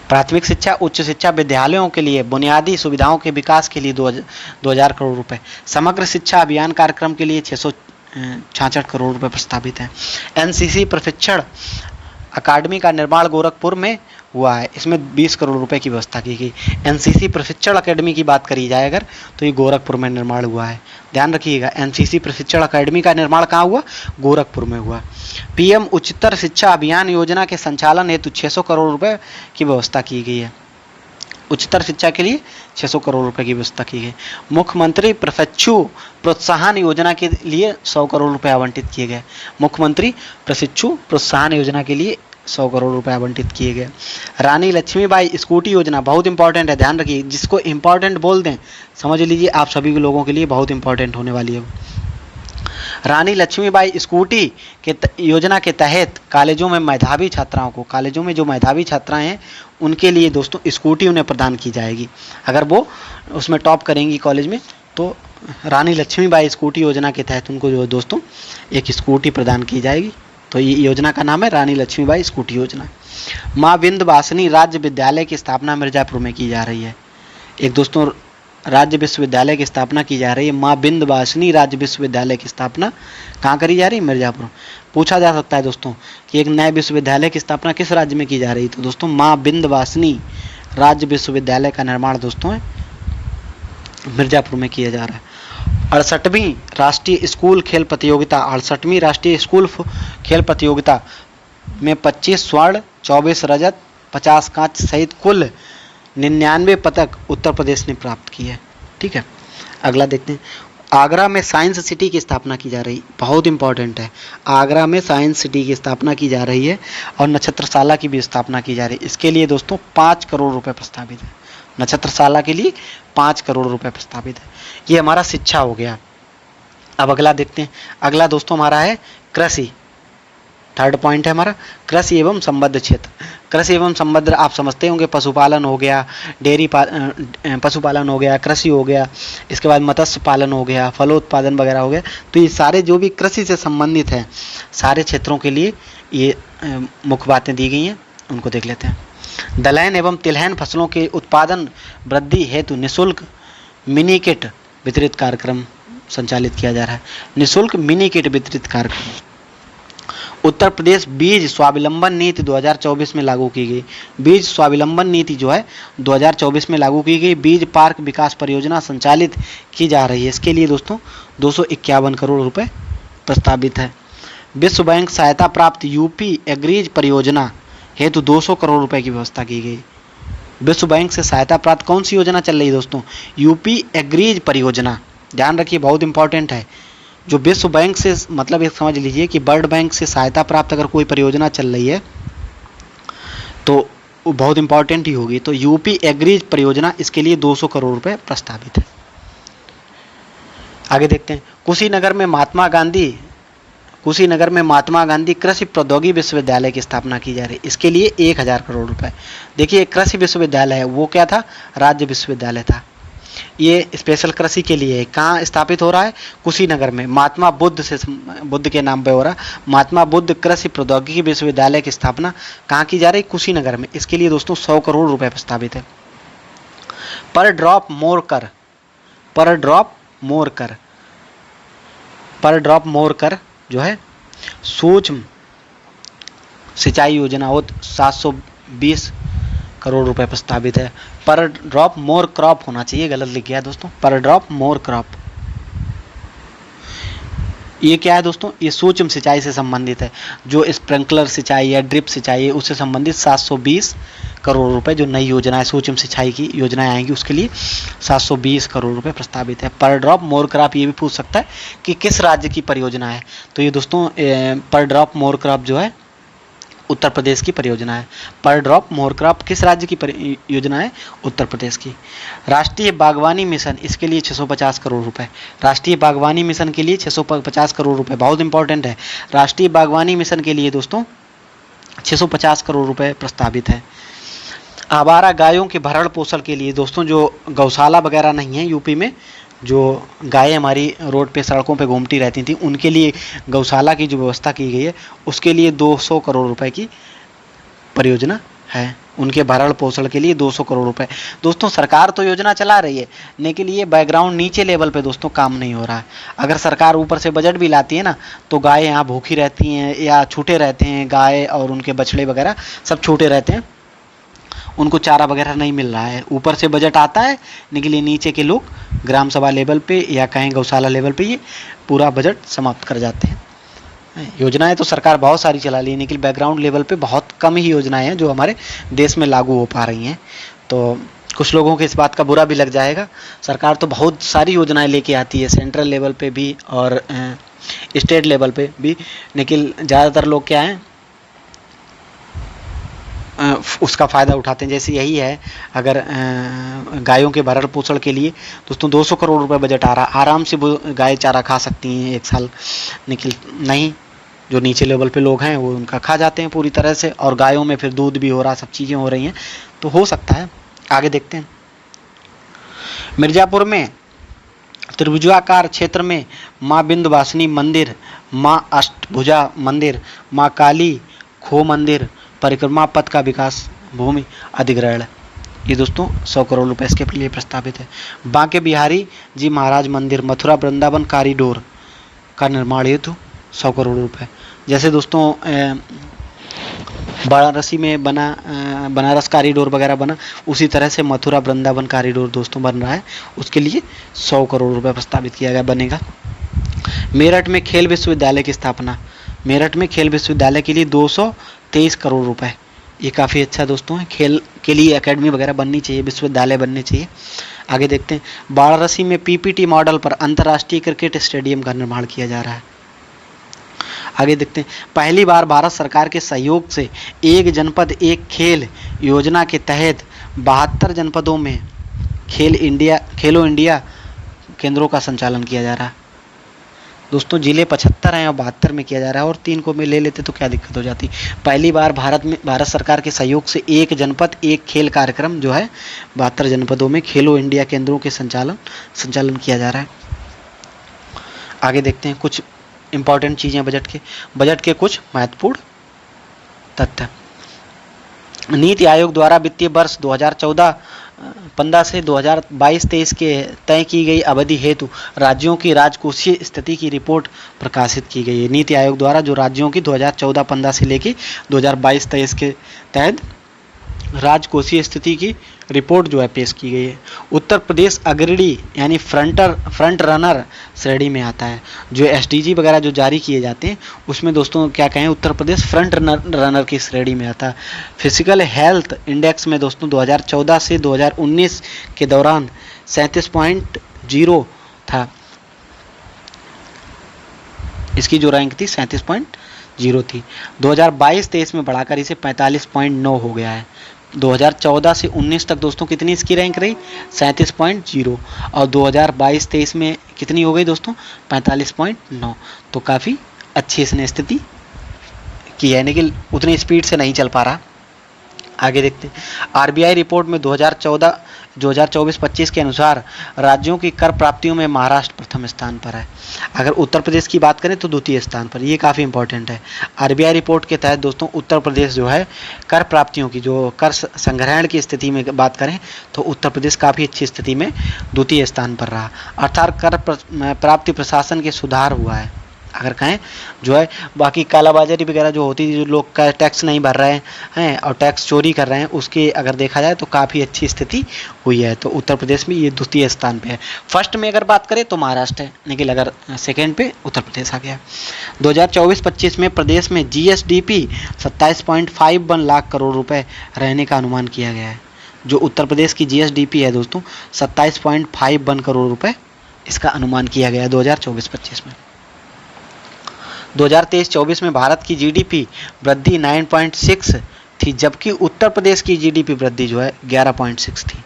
प्राथमिक शिक्षा, उच्च शिक्षा विद्यालयों के लिए बुनियादी सुविधाओं के विकास के लिए 2000 करोड़ रुपए। समग्र शिक्षा अभियान कार्यक्रम के लिए 666 करोड़ रुपए प्रस्तावित हैं। एनसीसी प्रशिक्षण अकादमी का निर्माण गोरखपुर में हुआ है, इसमें 20 करोड़ रुपए की व्यवस्था की गई। एनसीसी प्रशिक्षण अकादमी की बात करी जाए अगर, तो ये गोरखपुर में निर्माण हुआ है, ध्यान रखिएगा। एनसीसी प्रशिक्षण अकादमी का निर्माण कहाँ हुआ, गोरखपुर में हुआ। पीएम उच्चतर शिक्षा अभियान योजना के संचालन हेतु 600 करोड़ रुपए की व्यवस्था की गई है। उच्चतर शिक्षा के लिए 600 करोड़ रुपए की व्यवस्था की गई। मुख्यमंत्री प्रशिक्षु प्रोत्साहन योजना के लिए 100 करोड़ रुपए आवंटित किए गए। मुख्यमंत्री प्रशिक्षु प्रोत्साहन योजना के लिए 100 करोड़ रुपए आवंटित किए गए। रानी लक्ष्मीबाई स्कूटी योजना बहुत इंपॉर्टेंट है, ध्यान रखिए, जिसको इंपॉर्टेंट बोल दें समझ लीजिए आप सभी लोगों के लिए बहुत इंपॉर्टेंट होने वाली है। रानी लक्ष्मीबाई स्कूटी के योजना के तहत कॉलेजों में मेधावी छात्राओं को, कॉलेजों में जो मेधावी छात्राएं हैं उनके लिए दोस्तों स्कूटी उन्हें प्रदान की जाएगी। अगर वो उसमें टॉप करेंगी कॉलेज में तो रानी लक्ष्मीबाई स्कूटी योजना के तहत उनको जो दोस्तों एक स्कूटी प्रदान की जाएगी। तो ये योजना का नाम है रानी लक्ष्मीबाई स्कूटी योजना। माँ विंध्यवासिनी राज्य विद्यालय की स्थापना मिर्जापुर में की जा रही है। एक दोस्तों राज्य विश्वविद्यालय की स्थापना की जा रही है। माँ विंध्यवासिनी राज्य विश्वविद्यालय की स्थापना कहाँ करी जा रही है, मिर्जापुर। पूछा जा सकता है दोस्तों कि एक नए विश्वविद्यालय की स्थापना किस राज्य में की जा रही है, तो दोस्तों माँ विंध्यवासिनी राज्य विश्वविद्यालय का निर्माण दोस्तों मिर्जापुर में किया जा रहा है। 68वीं राष्ट्रीय स्कूल खेल प्रतियोगिता, 68वीं राष्ट्रीय स्कूल खेल प्रतियोगिता में 25 स्वर्ण, 24 रजत, 50 कांस्य सहित कुल 99 पदक उत्तर प्रदेश ने प्राप्त किए हैं। ठीक है, अगला देखते हैं। आगरा में साइंस सिटी की स्थापना की जा रही, बहुत इंपॉर्टेंट है। आगरा में साइंस सिटी की स्थापना की जा रही है और नक्षत्रशाला की भी स्थापना की जा रही है। इसके लिए दोस्तों 5 करोड़ रुपए प्रस्तावित है। नक्षत्रशाला के लिए 5 करोड़ रुपए प्रस्तावित है। ये हमारा शिक्षा हो गया। अब अगला देखते हैं। अगला दोस्तों हमारा है कृषि। थर्ड पॉइंट है हमारा कृषि एवं संबद्ध क्षेत्र। कृषि एवं संबद्ध आप समझते होंगे, पशुपालन हो गया, पशुपालन हो गया, कृषि हो गया, इसके बाद मत्स्य पालन हो गया, फलोत्पादन वगैरह हो गया। तो ये सारे जो भी कृषि से संबंधित है सारे क्षेत्रों के लिए ये मुख्य बातें दी गई हैं, उनको देख लेते हैं। दलहन एवं तिलहन फसलों के उत्पादन वृद्धि हेतु निःशुल्क मिनी किट वितरित कार्यक्रम संचालित किया जा रहा है। निःशुल्क मिनी किट वितरित कार्यक्रम उत्तर प्रदेश बीज स्वावलंबन नीति 2024 में लागू की गई। बीज स्वावलंबन नीति जो है 2024 में लागू की गई। बीज पार्क विकास परियोजना संचालित की जा रही है। इसके लिए दोस्तों 251 करोड़ रुपए प्रस्तावित है। विश्व बैंक सहायता प्राप्त यूपी एग्रीज परियोजना हेतु 200 करोड़ रुपए की व्यवस्था की गई। विश्व बैंक से सहायता प्राप्त कौन सी योजना चल रही है दोस्तों? यूपी एग्रीज परियोजना। ध्यान रखिए, बहुत इंपॉर्टेंट है। जो विश्व बैंक से, मतलब एक समझ लीजिए कि वर्ल्ड बैंक से सहायता प्राप्त अगर कोई परियोजना चल रही है तो वो बहुत इंपॉर्टेंट ही होगी। तो यूपी एग्रीज परियोजना, इसके लिए 200 करोड़ रुपए प्रस्तावित है। आगे देखते हैं, कुशीनगर में महात्मा गांधी कृषि प्रौद्योगिकी विश्वविद्यालय की स्थापना की जा रही है। इसके लिए 1000 करोड़ रुपए। देखिए, कृषि विश्वविद्यालय है, वो क्या था? राज्य विश्वविद्यालय था। ये स्पेशल कृषि के लिए है। कहाँ स्थापित हो रहा है? कुशीनगर में। महात्मा बुद्ध के नाम पे हो रहा है। महात्मा बुद्ध कृषि प्रौद्योगिकी विश्वविद्यालय की स्थापना कहाँ की जा रही है? कुशीनगर में। इसके लिए दोस्तों 100 करोड़ रुपए प्रस्तावित है। पर ड्रॉप मोर कर जो है सूक्ष्म सिंचाई योजना वो 720 करोड़ रुपए प्रस्तावित है। पर ड्रॉप मोर क्रॉप होना चाहिए, गलत लिख गया है दोस्तों। पर ड्रॉप मोर क्रॉप, ये क्या है दोस्तों? ये सूक्ष्म सिंचाई से संबंधित है। जो स्प्रिंकलर सिंचाई या ड्रिप सिंचाई है उससे संबंधित 720 करोड़ रुपए जो नई योजना है, सूक्ष्म सिंचाई की योजनाएं आएंगी, उसके लिए 720 करोड़ रुपए प्रस्तावित है। पर ड्रॉप मोर क्रॉप, ये भी पूछ सकता है कि किस राज्य की परियोजना है। तो ये दोस्तों पर ड्रॉप मोर क्रॉप जो है उत्तर प्रदेश की परियोजना है। पर ड्रॉप मोर क्रॉप किस राज्य की योजना है? उत्तर प्रदेश की। राष्ट्रीय बागवानी मिशन, इसके लिए 650 करोड़ रुपए। राष्ट्रीय बागवानी मिशन के लिए 650 करोड़ रुपए, बहुत इंपॉर्टेंट है। राष्ट्रीय बागवानी मिशन के लिए दोस्तों 650 करोड़ रुपए प्रस्तावित है। आवारा गायों के भरण पोषण के लिए दोस्तों, जो गौशाला वगैरह नहीं है यूपी में, जो गायें हमारी रोड पे सड़कों पे घूमती रहती थी, उनके लिए गौशाला की जो व्यवस्था की गई है, उसके लिए 200 करोड़ रुपए की परियोजना है। उनके भरण पोषण के लिए 200 करोड़ रुपए। दोस्तों, सरकार तो योजना चला रही है, लेकिन ये बैकग्राउंड नीचे लेवल पे दोस्तों काम नहीं हो रहा है। अगर सरकार ऊपर से बजट भी लाती है ना, तो गायें यहाँ भूखी रहती हैं या छूटे रहते हैं। गाय और उनके बछड़े वगैरह सब छूटे रहते हैं, उनको चारा वगैरह नहीं मिल रहा है। ऊपर से बजट आता है, लेकिन नीचे के लोग ग्राम सभा लेवल पे या कहें गौशाला लेवल पे ये पूरा बजट समाप्त कर जाते हैं। योजनाएं तो सरकार बहुत सारी चला ली है, लेकिन बैकग्राउंड लेवल पे बहुत कम ही योजनाएं हैं जो हमारे देश में लागू हो पा रही हैं। तो कुछ लोगों को इस बात का बुरा भी लग जाएगा। सरकार तो बहुत सारी योजनाएं लेके आती है, सेंट्रल लेवल पे भी और स्टेट लेवल पे भी, लेकिन ज़्यादातर लोग क्या हैं, उसका फ़ायदा उठाते हैं। जैसे यही है, अगर गायों के भरण पोषण के लिए दोस्तों 200 करोड़ रुपए बजट आ रहा, आराम से वो गाय चारा खा सकती हैं एक साल, लेकिन नहीं, जो नीचे लेवल पे लोग हैं वो उनका खा जाते हैं पूरी तरह से, और गायों में फिर दूध भी हो रहा, सब चीज़ें हो रही हैं, तो हो सकता है। आगे देखते हैं, मिर्ज़ापुर में त्रिभुजाकार क्षेत्र में माँ विंध्यवासिनी मंदिर, माँ अष्टभुजा मंदिर, माँ काली खो मंदिर परिक्रमा पथ का विकास भूमि अधिग्रहण, ये दोस्तों 100 करोड़ रुपए इसके लिए प्रस्तावित है। बांके बिहारी जी महाराज मंदिर, मथुरा वृंदावन कॉरिडोर का निर्माण हेतु 100 करोड़ रुपए। जैसे दोस्तों वाराणसी में बना बनारस कॉरिडोर वगैरह बना, उसी तरह से मथुरा वृंदावन कॉरिडोर दोस्तों बन रहा है, उसके लिए 100 करोड़ रुपए प्रस्तावित किया गया, बनेगा। मेरठ में खेल विश्वविद्यालय की स्थापना, मेरठ में खेल विश्वविद्यालय के लिए 223 करोड़ रुपए, ये काफ़ी अच्छा दोस्तों है। खेल के लिए एकेडमी वगैरह बननी चाहिए, विश्वविद्यालय बनने चाहिए। आगे देखते हैं, वाराणसी में पीपीटी मॉडल पर अंतर्राष्ट्रीय क्रिकेट स्टेडियम का निर्माण किया जा रहा है। आगे देखते हैं, पहली बार भारत सरकार के सहयोग से एक जनपद एक खेल योजना के तहत 72 जनपदों में खेलो इंडिया केंद्रों का संचालन किया जा रहा है। दोस्तों जिले 75 हैं और 72 में किया जा रहा है, और 3 को में ले लेते तो क्या दिक्कत हो जाती। पहली बार भारत सरकार के सहयोग से एक जनपद एक खेल कार्यक्रम जो है 72 जनपदों में खेलो इंडिया केंद्रों के संचालन किया जा रहा है। आगे देखते हैं कुछ इंपॉर्टेंट चीज़ें बजट के कुछ महत्वपूर्ण तथ्य। नीति आयोग द्वारा वित्तीय वर्ष 2014-15 से 2022-23 के तय की गई अवधि हेतु राज्यों की राजकोषीय स्थिति की रिपोर्ट प्रकाशित की गई है। नीति आयोग द्वारा जो राज्यों की 2014-15 से लेके 2022-23 के तहत राजकोषीय स्थिति की रिपोर्ट जो है पेश की गई है। उत्तर प्रदेश अग्रणी यानी फ्रंट रनर श्रेणी में आता है। जो एसडीजी वगैरह जो जारी किए जाते हैं उसमें दोस्तों क्या कहें, उत्तर प्रदेश फ्रंट रनर की श्रेणी में आता है। फिजिकल हेल्थ इंडेक्स में दोस्तों 2014 से 2019 के दौरान 37.0 था। इसकी जो रैंक थी 37.0 थी। 2022-23 में बढ़ाकर इसे 45.9 हो गया है। 2014 से 19 तक दोस्तों कितनी इसकी रैंक रही, 37.0, और 2022-23 में कितनी हो गई दोस्तों, 45.9। तो काफ़ी अच्छी इसने स्थिति की है, लेकिन उतनी स्पीड से नहीं चल पा रहा। आगे देखते हैं। आरबीआई रिपोर्ट में 2024-25 के अनुसार राज्यों की कर प्राप्तियों में महाराष्ट्र प्रथम स्थान पर है। अगर उत्तर प्रदेश की बात करें तो द्वितीय स्थान पर। ये काफ़ी इंपॉर्टेंट है। आरबीआई रिपोर्ट के तहत दोस्तों उत्तर प्रदेश जो है कर प्राप्तियों की, जो कर संग्रहण की स्थिति में बात करें तो उत्तर प्रदेश काफ़ी अच्छी स्थिति में द्वितीय स्थान पर रहा। अर्थात कर प्राप्ति प्रशासन के सुधार हुआ है। अगर कहें जो है, बाकी कालाबाजारी वगैरह जो होती थी, जो लोग का टैक्स नहीं भर रहे हैं और टैक्स चोरी कर रहे हैं, उसके अगर देखा जाए तो काफ़ी अच्छी स्थिति हुई है। तो उत्तर प्रदेश में ये द्वितीय स्थान पे है। फर्स्ट में अगर बात करें तो महाराष्ट्र है, लेकिन अगर सेकेंड पे उत्तर प्रदेश आ गया। 2024-25 में प्रदेश में जीएसडीपी 27.51 लाख करोड़ रुपए रहने का अनुमान किया गया है। जो उत्तर प्रदेश की जीएसडीपी है दोस्तों 27.51 करोड़ रुपए इसका अनुमान किया गया है 2024-25 में। 2023-24 में भारत की जीडीपी वृद्धि 9.6 थी, जबकि उत्तर प्रदेश की जीडीपी वृद्धि जो है 11.6 थी।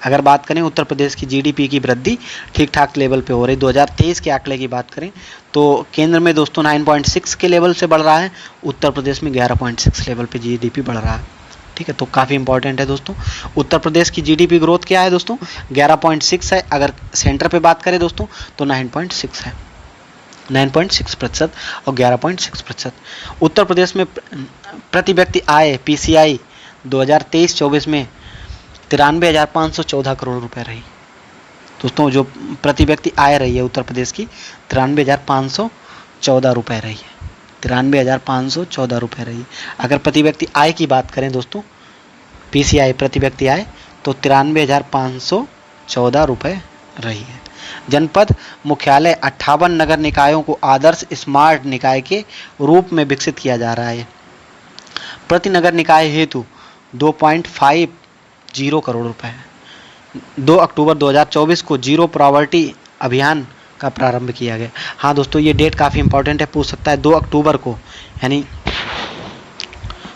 अगर बात करें उत्तर प्रदेश की जीडीपी की वृद्धि ठीक ठाक लेवल पे हो रही। 2023 के आंकड़े की बात करें तो केंद्र में दोस्तों 9.6 के लेवल से बढ़ रहा है, उत्तर प्रदेश में 11.6 लेवल पे जीडीपी बढ़ रहा है। ठीक है, तो काफ़ी इंपॉर्टेंट है दोस्तों। उत्तर प्रदेश की जीडीपी ग्रोथ क्या है दोस्तों, 11.6 है। अगर सेंटर पे बात करें दोस्तों तो 9.6 है, 9.6% और 11.6%। उत्तर प्रदेश में प्रति व्यक्ति आय पीसीआई 2023-24 में 93,514 करोड़ रुपए रही। दोस्तों जो प्रति व्यक्ति आय रही है उत्तर प्रदेश की 93,514 रुपए रही है, 93,514 रुपए रही। अगर प्रति व्यक्ति आय की बात करें दोस्तों, पीसीआई प्रति व्यक्ति आय, तो 93,514 रुपए रही है। जनपद मुख्यालय 58 नगर निकायों को आदर्श स्मार्ट निकाय के रूप में विकसित किया जा रहा है। प्रति नगर निकाय हेतु 2.50 करोड़ रुपए है। 2 अक्टूबर 2024 को जीरो पॉवर्टी अभियान का प्रारंभ किया गया। हाँ दोस्तों, ये डेट काफ़ी इंपॉर्टेंट है, पूछ सकता है। 2 अक्टूबर को, यानी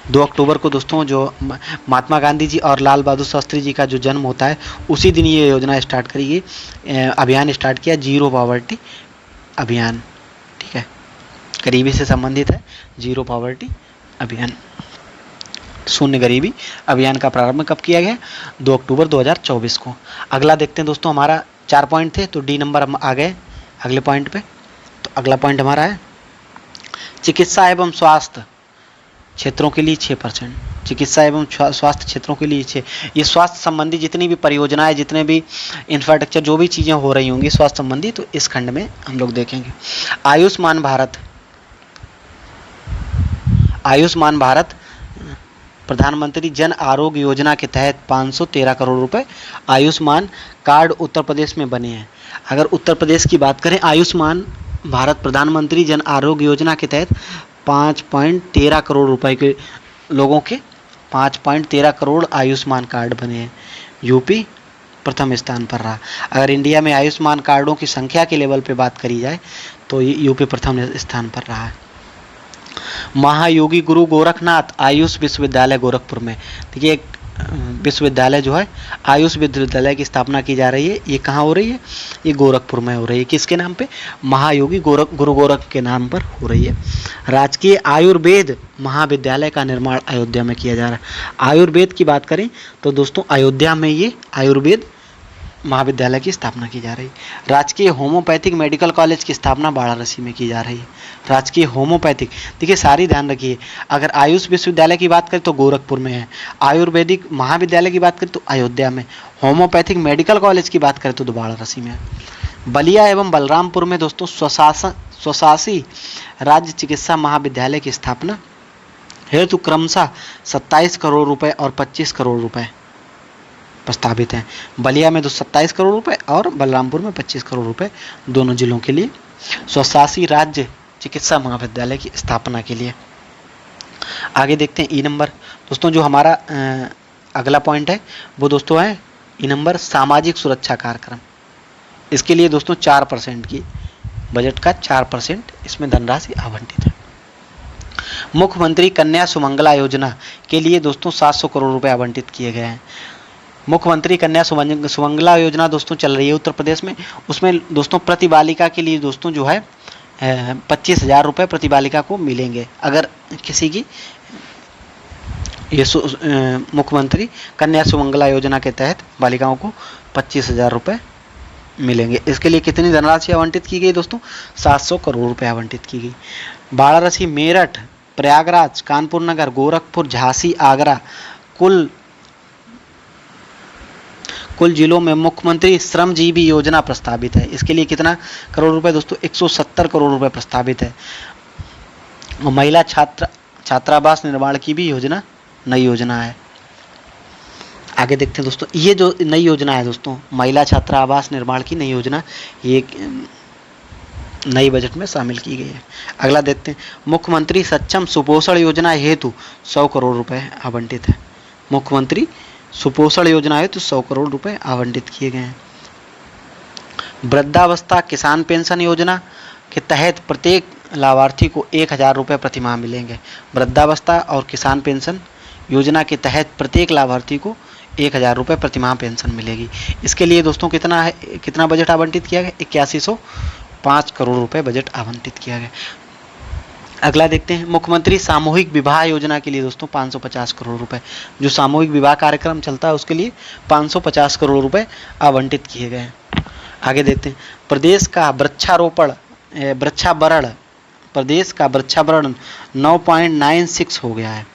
2 अक्टूबर को दोस्तों जो महात्मा गांधी जी और लाल बहादुर शास्त्री जी का जो जन्म होता है, उसी दिन ये योजना स्टार्ट करी गई, अभियान स्टार्ट किया, जीरो पॉवर्टी अभियान। ठीक है, गरीबी से संबंधित है जीरो पॉवर्टी अभियान, शून्य गरीबी अभियान का प्रारंभ कब किया गया, 2 अक्टूबर 2024 को। अगला देखते हैं दोस्तों, हमारा 4 पॉइंट थे तो डी नंबर हम आ गए अगले पॉइंट पे। तो अगला पॉइंट हमारा है चिकित्सा एवं स्वास्थ्य क्षेत्रों के लिए 6%। चिकित्सा एवं स्वास्थ्य क्षेत्रों के लिए 6। ये स्वास्थ्य संबंधी जितनी भी परियोजनाएं, जितने भी इंफ्रास्ट्रक्चर, जो भी चीज़ें हो रही होंगी स्वास्थ्य संबंधी, तो इस खंड में हम लोग देखेंगे। आयुष्मान भारत प्रधानमंत्री जन आरोग्य योजना के तहत 513 करोड़ रुपए आयुष्मान कार्ड उत्तर प्रदेश में बने हैं। अगर उत्तर प्रदेश की बात करें, आयुष्मान भारत प्रधानमंत्री जन आरोग्य योजना के तहत 5.13 करोड़ रुपए के लोगों के 5.13 करोड़ आयुष्मान कार्ड बने हैं। यूपी प्रथम स्थान पर रहा। अगर इंडिया में आयुष्मान कार्डों की संख्या के लेवल पे बात करी जाए तो ये यूपी प्रथम स्थान पर रहा है। महायोगी गुरु गोरखनाथ आयुष विश्वविद्यालय गोरखपुर में, देखिए एक विश्वविद्यालय जो है आयुष विश्वविद्यालय की स्थापना की जा रही है। ये कहाँ हो रही है, ये गोरखपुर में हो रही है। किसके नाम पे, महायोगी गुरु गोरख के नाम पर हो रही है। राजकीय आयुर्वेद महाविद्यालय का निर्माण अयोध्या में किया जा रहा है। आयुर्वेद की बात करें तो दोस्तों अयोध्या में ये आयुर्वेद महाविद्यालय की स्थापना की जा रही है। राजकीय होम्योपैथिक मेडिकल कॉलेज की स्थापना वाराणसी में की जा रही है। राजकीय होम्योपैथिक, देखिए सारी ध्यान रखिए। अगर आयुष विश्वविद्यालय की बात करें तो गोरखपुर में है, आयुर्वेदिक महाविद्यालय की बात करें तो अयोध्या में, होम्योपैथिक मेडिकल कॉलेज की बात करें तो वाराणसी में है। बलिया एवं बलरामपुर में दोस्तों स्वशासी राज्य चिकित्सा महाविद्यालय की स्थापना हेतु क्रमशः 27 करोड़ रुपए और 25 करोड़ रुपए प्रस्तावित हैं। बलिया में 27 करोड़ रुपए और बलरामपुर में 25 करोड़ रुपए दोनों जिलों के लिए स्वशासी राज्य चिकित्सा महाविद्यालय की स्थापना के लिए। आगे देखते हैं ई नंबर। दोस्तों जो हमारा अगला पॉइंट है वो दोस्तों है ई नंबर सामाजिक सुरक्षा कार्यक्रम। इसके लिए दोस्तों 4% की बजट का 4% इसमें धनराशि आवंटित है। मुख्यमंत्री कन्या सुमंगला योजना के लिए दोस्तों 700 करोड़ रुपए आवंटित किए गए हैं। मुख्यमंत्री कन्या सुमंगला योजना दोस्तों चल रही है उत्तर प्रदेश में। उसमें दोस्तों प्रति बालिका के लिए दोस्तों जो है 25,000 रुपये प्रति बालिका को मिलेंगे। अगर किसी की ये मुख्यमंत्री कन्या सुमंगला योजना के तहत बालिकाओं को 25,000 रुपये मिलेंगे। इसके लिए कितनी धनराशि आवंटित की गई दोस्तों? 700 करोड़ रुपये आवंटित की गई। वाराणसी, मेरठ, प्रयागराज, कानपुर नगर, गोरखपुर, झांसी, आगरा कुल जिलों में मुख्यमंत्री श्रमजीवी योजना प्रस्तावित है। इसके लिए कितना करोड़ रुपए दोस्तों? 170 करोड़ रुपए प्रस्तावित है। महिला छात्रावास निर्माण की भी योजना नई योजना है। आगे देखते हैं दोस्तों, ये जो नई योजना है दोस्तों महिला छात्रावास निर्माण की नई योजना, ये नई बजट में शामिल की गई है। अगला देखते हैं, मुख्यमंत्री सक्षम सुपोषण योजना हेतु 100 करोड़ रुपए आवंटित है। मुख्यमंत्री सुपोषण योजना हेतु 100 करोड़ रुपए आवंटित किए गए हैं। वृद्धावस्था किसान पेंशन योजना के तहत प्रत्येक लाभार्थी को 1,000 रुपये प्रतिमाह मिलेंगे। वृद्धावस्था और किसान पेंशन योजना के तहत प्रत्येक लाभार्थी को 1,000 रुपये प्रतिमाह पेंशन मिलेगी। इसके लिए दोस्तों कितना बजट आवंटित किया गया? 8105 करोड़ रुपए बजट आवंटित किया गया। अगला देखते हैं, मुख्यमंत्री सामूहिक विवाह योजना के लिए दोस्तों 550 करोड़ रुपए, जो सामूहिक विवाह कार्यक्रम चलता है उसके लिए 550 करोड़ रुपए आवंटित किए गए हैं। आगे देखते हैं, प्रदेश का वृक्षावरण 9.96 हो गया है।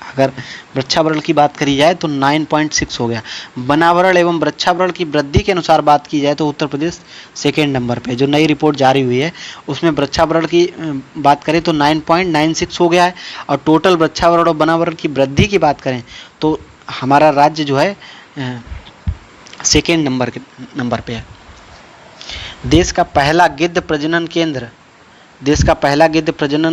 अगर वृक्षावरण की बात करी जाए तो 9.6 हो गया। वनावरण एवं वृक्षावरण की वृद्धि के अनुसार बात की जाए तो उत्तर प्रदेश सेकेंड नंबर पे। जो नई रिपोर्ट जारी हुई है उसमें वृक्षावरण की बात करें तो 9.96 हो गया है, और टोटल वृक्षावरण और वनावरण की वृद्धि की बात करें तो हमारा राज्य जो है सेकेंड नंबर पे है। देश का पहला गिद्ध प्रजनन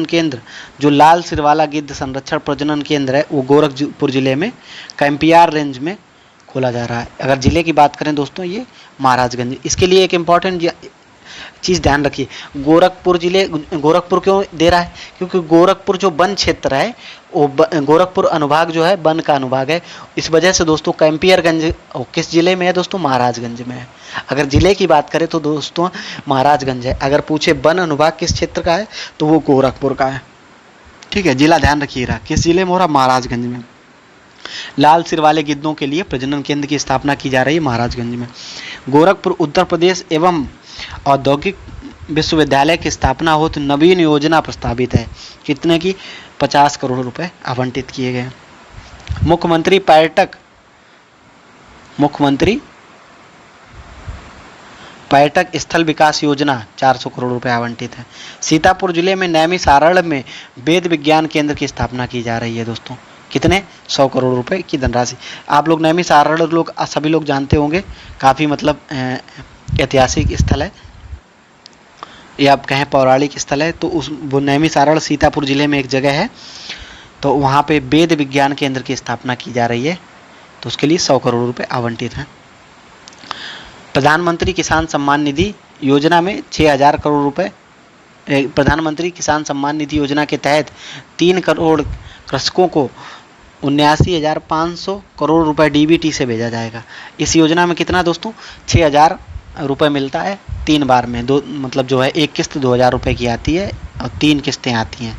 केंद्र जो लाल सिरवाला गिद्ध संरक्षण प्रजनन केंद्र है वो गोरखपुर जिले में कैंपियार रेंज में खोला जा रहा है। अगर जिले की बात करें दोस्तों ये महाराजगंज। इसके लिए एक इम्पॉर्टेंट चीज़ ध्यान रखिए, गोरखपुर क्यों दे रहा है? क्योंकि गोरखपुर जो वन क्षेत्र है वो गोरखपुर अनुभाग जो है वन का अनुभाग है। इस वजह से दोस्तों कैंपियरगंज किस जिले में है दोस्तों? महाराजगंज में है। अगर जिले की बात करें तो दोस्तों महाराजगंज है। अगर पूछे वन अनुभाग किस क्षेत्र का है तो वो गोरखपुर का है। ठीक है, जिला ध्यान रखिएगा, किस जिले में हो रहा? महाराजगंज में। लाल सिर वाले गिद्धों के लिए प्रजनन केंद्र की स्थापना की जा रही है महाराजगंज में। गोरखपुर उत्तर प्रदेश एवं औद्योगिक विश्वविद्यालय की स्थापना हो तो नवीन योजना प्रस्तावित है। कितने की? 50 करोड़ रुपए आवंटित किए गए। मुख्यमंत्री पर्यटक स्थल विकास योजना 400 करोड़ रुपए आवंटित है। सीतापुर जिले में नैमिषारण्य में वेद विज्ञान केंद्र की स्थापना की जा रही है दोस्तों। कितने? 100 करोड़ रुपए की धनराशि। आप लोग नैमिषारण्य सभी लोग जानते होंगे, काफ़ी मतलब ऐतिहासिक स्थल है या आप कहें पौराणिक स्थल है। तो वो नैमिषारण्य सीतापुर जिले में एक जगह है, तो वहाँ पे वेद विज्ञान केंद्र की स्थापना की जा रही है, तो उसके लिए 100 करोड़ रुपए आवंटित हैं। प्रधानमंत्री किसान सम्मान निधि योजना में 6,000 करोड़ रुपए। प्रधानमंत्री किसान सम्मान निधि योजना के तहत 3 करोड़ कृषकों को 79,500 करोड़ रुपए डीबीटी से भेजा जाएगा। इस योजना में कितना दोस्तों? 6,000 रुपये मिलता है 3 बार में। मतलब जो है एक किस्त 2,000 रुपये की आती है और 3 किस्तें आती हैं,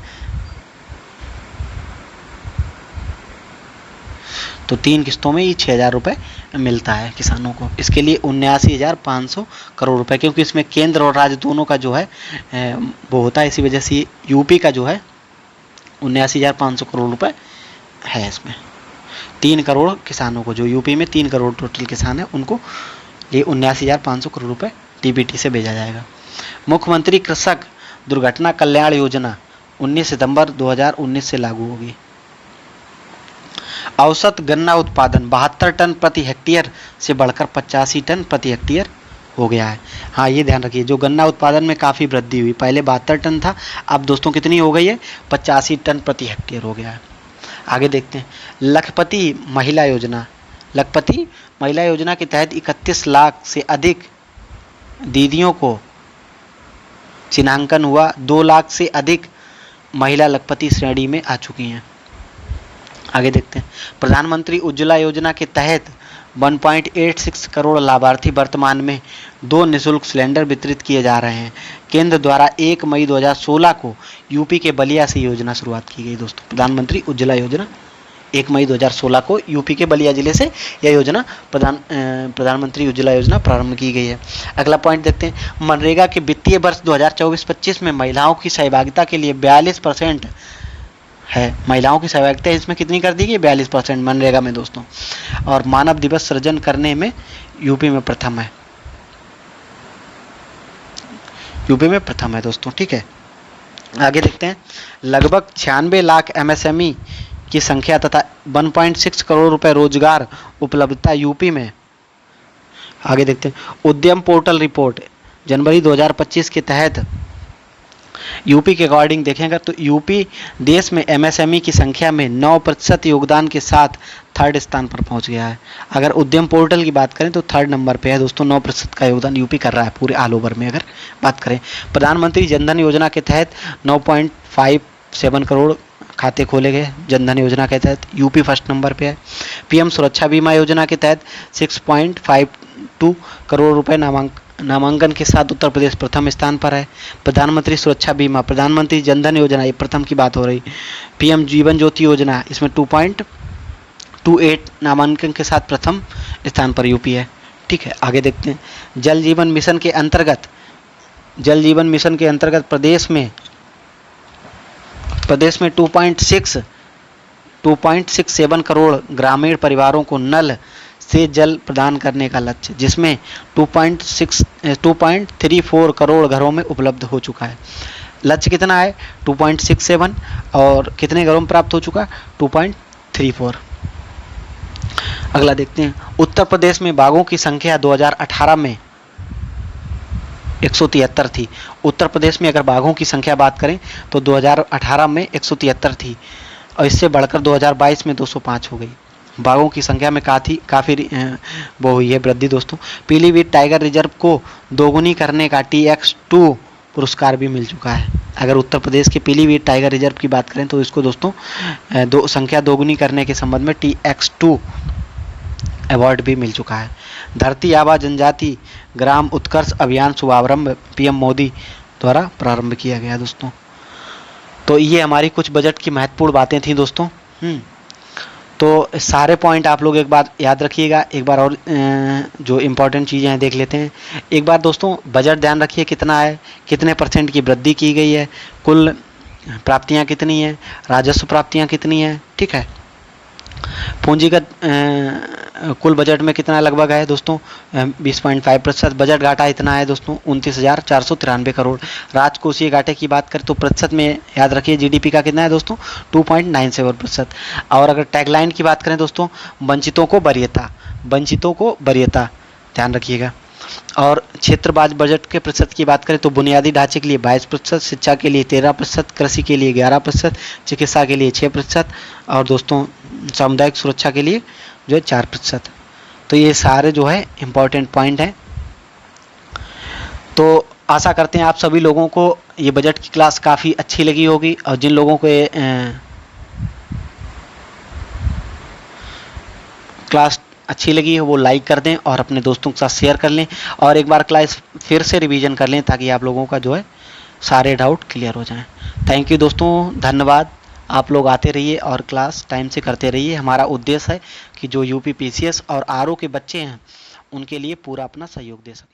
तो 3 किस्तों में ये 6,000 रुपये मिलता है किसानों को। इसके लिए 79,500 करोड़ रुपए, क्योंकि इसमें केंद्र और राज्य दोनों का जो है वो होता है, इसी वजह से यूपी का जो है 79,500 करोड़ रुपए है। इसमें 3 करोड़ किसानों को, जो यूपी में 3 करोड़ टोटल किसान है, उनको ये 79,500 करोड़ रुपए डीबीटी से भेजा जाएगा। मुख्यमंत्री कृषक दुर्घटना कल्याण योजना 19 सितंबर 2019 से लागू होगी। औसत गन्ना उत्पादन 72 टन प्रति हेक्टेयर से बढ़कर 85 टन प्रति हेक्टेयर हो गया है। हाँ, ये ध्यान रखिए, जो गन्ना उत्पादन में काफ़ी वृद्धि हुई, पहले 72 टन था, अब दोस्तों कितनी हो गई है, 85 टन प्रति हेक्टेयर हो गया है। आगे देखते हैं, लखपति महिला योजना। लखपति महिला योजना के तहत 31 लाख से अधिक दीदियों को चिन्हांकन हुआ। 2 लाख से अधिक महिला लखपति श्रेणी में आ चुकी हैं। आगे देखते हैं, प्रधानमंत्री उज्ज्वला योजना के तहत 1.86 करोड़ लाभार्थी वर्तमान में 2 निःशुल्क सिलेंडर वितरित किए जा रहे हैं। केंद्र द्वारा 1 मई 2016 को यूपी के बलिया से योजना शुरुआत की गई। दोस्तों, प्रधानमंत्री उज्ज्वला योजना 1 मई 2016 को यूपी के बलिया जिले से यह योजना प्रधानमंत्री उज्ज्वला योजना प्रारंभ की गई है। अगला पॉइंट देखते हैं, मनरेगा के वित्तीय वर्ष 2024-25 में महिलाओं की सहभागिता के लिए 42% है। महिलाओं की सहभागिता इसमें कितनी कर दी गई, 42% मनरेगा में दोस्तों। और मानव दिवस सृजन करने में यूपी में प्रथम है, यूपी में प्रथम है दोस्तों। ठीक है, आगे देखते हैं, लगभग 96 लाख MSME की संख्या तथा 1.6 करोड़ रुपए रोजगार उपलब्धता यूपी में। आगे देखते हैं, उद्यम पोर्टल रिपोर्ट जनवरी 2025 के तहत यूपी के अकॉर्डिंग देखेंगे तो यूपी देश में MSME की संख्या में 9% योगदान के साथ 3rd स्थान पर पहुंच गया है। अगर उद्यम पोर्टल की बात करें तो 3rd नंबर पे है दोस्तों, 9% का योगदान यूपी कर रहा है पूरे ऑल ओवर में। अगर बात करें, प्रधानमंत्री जनधन योजना के तहत 9.57 करोड़ खाते खोले गए। जनधन योजना के तहत यूपी फर्स्ट नंबर पे है। PM सुरक्षा बीमा योजना के तहत 6.52 करोड़ रुपए नामांकन के साथ उत्तर प्रदेश प्रथम स्थान पर है। प्रधानमंत्री सुरक्षा बीमा, प्रधानमंत्री जनधन योजना, ये प्रथम की बात हो रही। PM जीवन ज्योति योजना, इसमें 2.28 नामांकन के साथ प्रथम स्थान पर यूपी है। ठीक है, आगे देखते हैं, जल जीवन मिशन के अंतर्गत प्रदेश में 2.67 करोड़ ग्रामीण परिवारों को नल से जल प्रदान करने का लक्ष्य, जिसमें 2.34 करोड़ घरों में उपलब्ध हो चुका है। लक्ष्य कितना है, 2.67, और कितने घरों में प्राप्त हो चुका, 2.34। अगला देखते हैं, उत्तर प्रदेश में बाघों की संख्या 2018 में 173 थी। उत्तर प्रदेश में अगर बाघों की संख्या बात करें तो 2018 में 173 थी, और इससे बढ़कर 2022 में 205 हो गई। बाघों की संख्या में काफ़ी वो हुई है वृद्धि दोस्तों। पीलीभीत टाइगर रिजर्व को दोगुनी करने का TX2 पुरस्कार भी मिल चुका है। अगर उत्तर प्रदेश के पीलीभीत टाइगर रिजर्व की बात करें तो इसको दोस्तों संख्या दोगुनी करने के संबंध में TX2 अवार्ड भी मिल चुका है। धरती आबा जनजाति ग्राम उत्कर्ष अभियान शुभारंभ PM मोदी द्वारा प्रारंभ किया गया दोस्तों। तो ये हमारी कुछ बजट की महत्वपूर्ण बातें थी दोस्तों। तो सारे पॉइंट आप लोग एक बार याद रखिएगा। एक बार और जो इम्पोर्टेंट चीज़ें हैं देख लेते हैं। एक बार दोस्तों बजट ध्यान रखिए कितना है, कितने % की वृद्धि की गई है, कुल प्राप्तियां कितनी हैं, राजस्व प्राप्तियां कितनी हैं। ठीक है, पूंजीगत कुल बजट में कितना लगभग है दोस्तों, 20.5%। बजट घाटा इतना है दोस्तों, 29,493 करोड़। राजकोषीय घाटे की बात करें तो प्रतिशत में याद रखिए GDP का कितना है दोस्तों, 2.97%। और अगर टैगलाइन की बात करें दोस्तों, वंचितों को वरीयता ध्यान रखिएगा। और क्षेत्रवार बजट के प्रतिशत की बात करें तो बुनियादी ढांचे के लिए 22%, शिक्षा के लिए 13%, कृषि के लिए 11%, चिकित्सा के लिए 6%, और दोस्तों सामुदायिक सुरक्षा के लिए जो है 4%। तो ये सारे जो है इम्पोर्टेंट पॉइंट हैं। तो आशा करते हैं आप सभी लोगों को ये बजट की क्लास काफ़ी अच्छी लगी होगी, और जिन लोगों को ये क्लास अच्छी लगी है वो लाइक कर दें और अपने दोस्तों के साथ शेयर कर लें, और एक बार क्लास फिर से रिवीजन कर लें ताकि आप लोगों का जो है सारे डाउट क्लियर हो जाएं। थैंक यू दोस्तों, धन्यवाद। आप लोग आते रहिए और क्लास टाइम से करते रहिए। हमारा उद्देश्य है कि जो UP PCS और RO के बच्चे हैं उनके लिए पूरा अपना सहयोग दे सकें।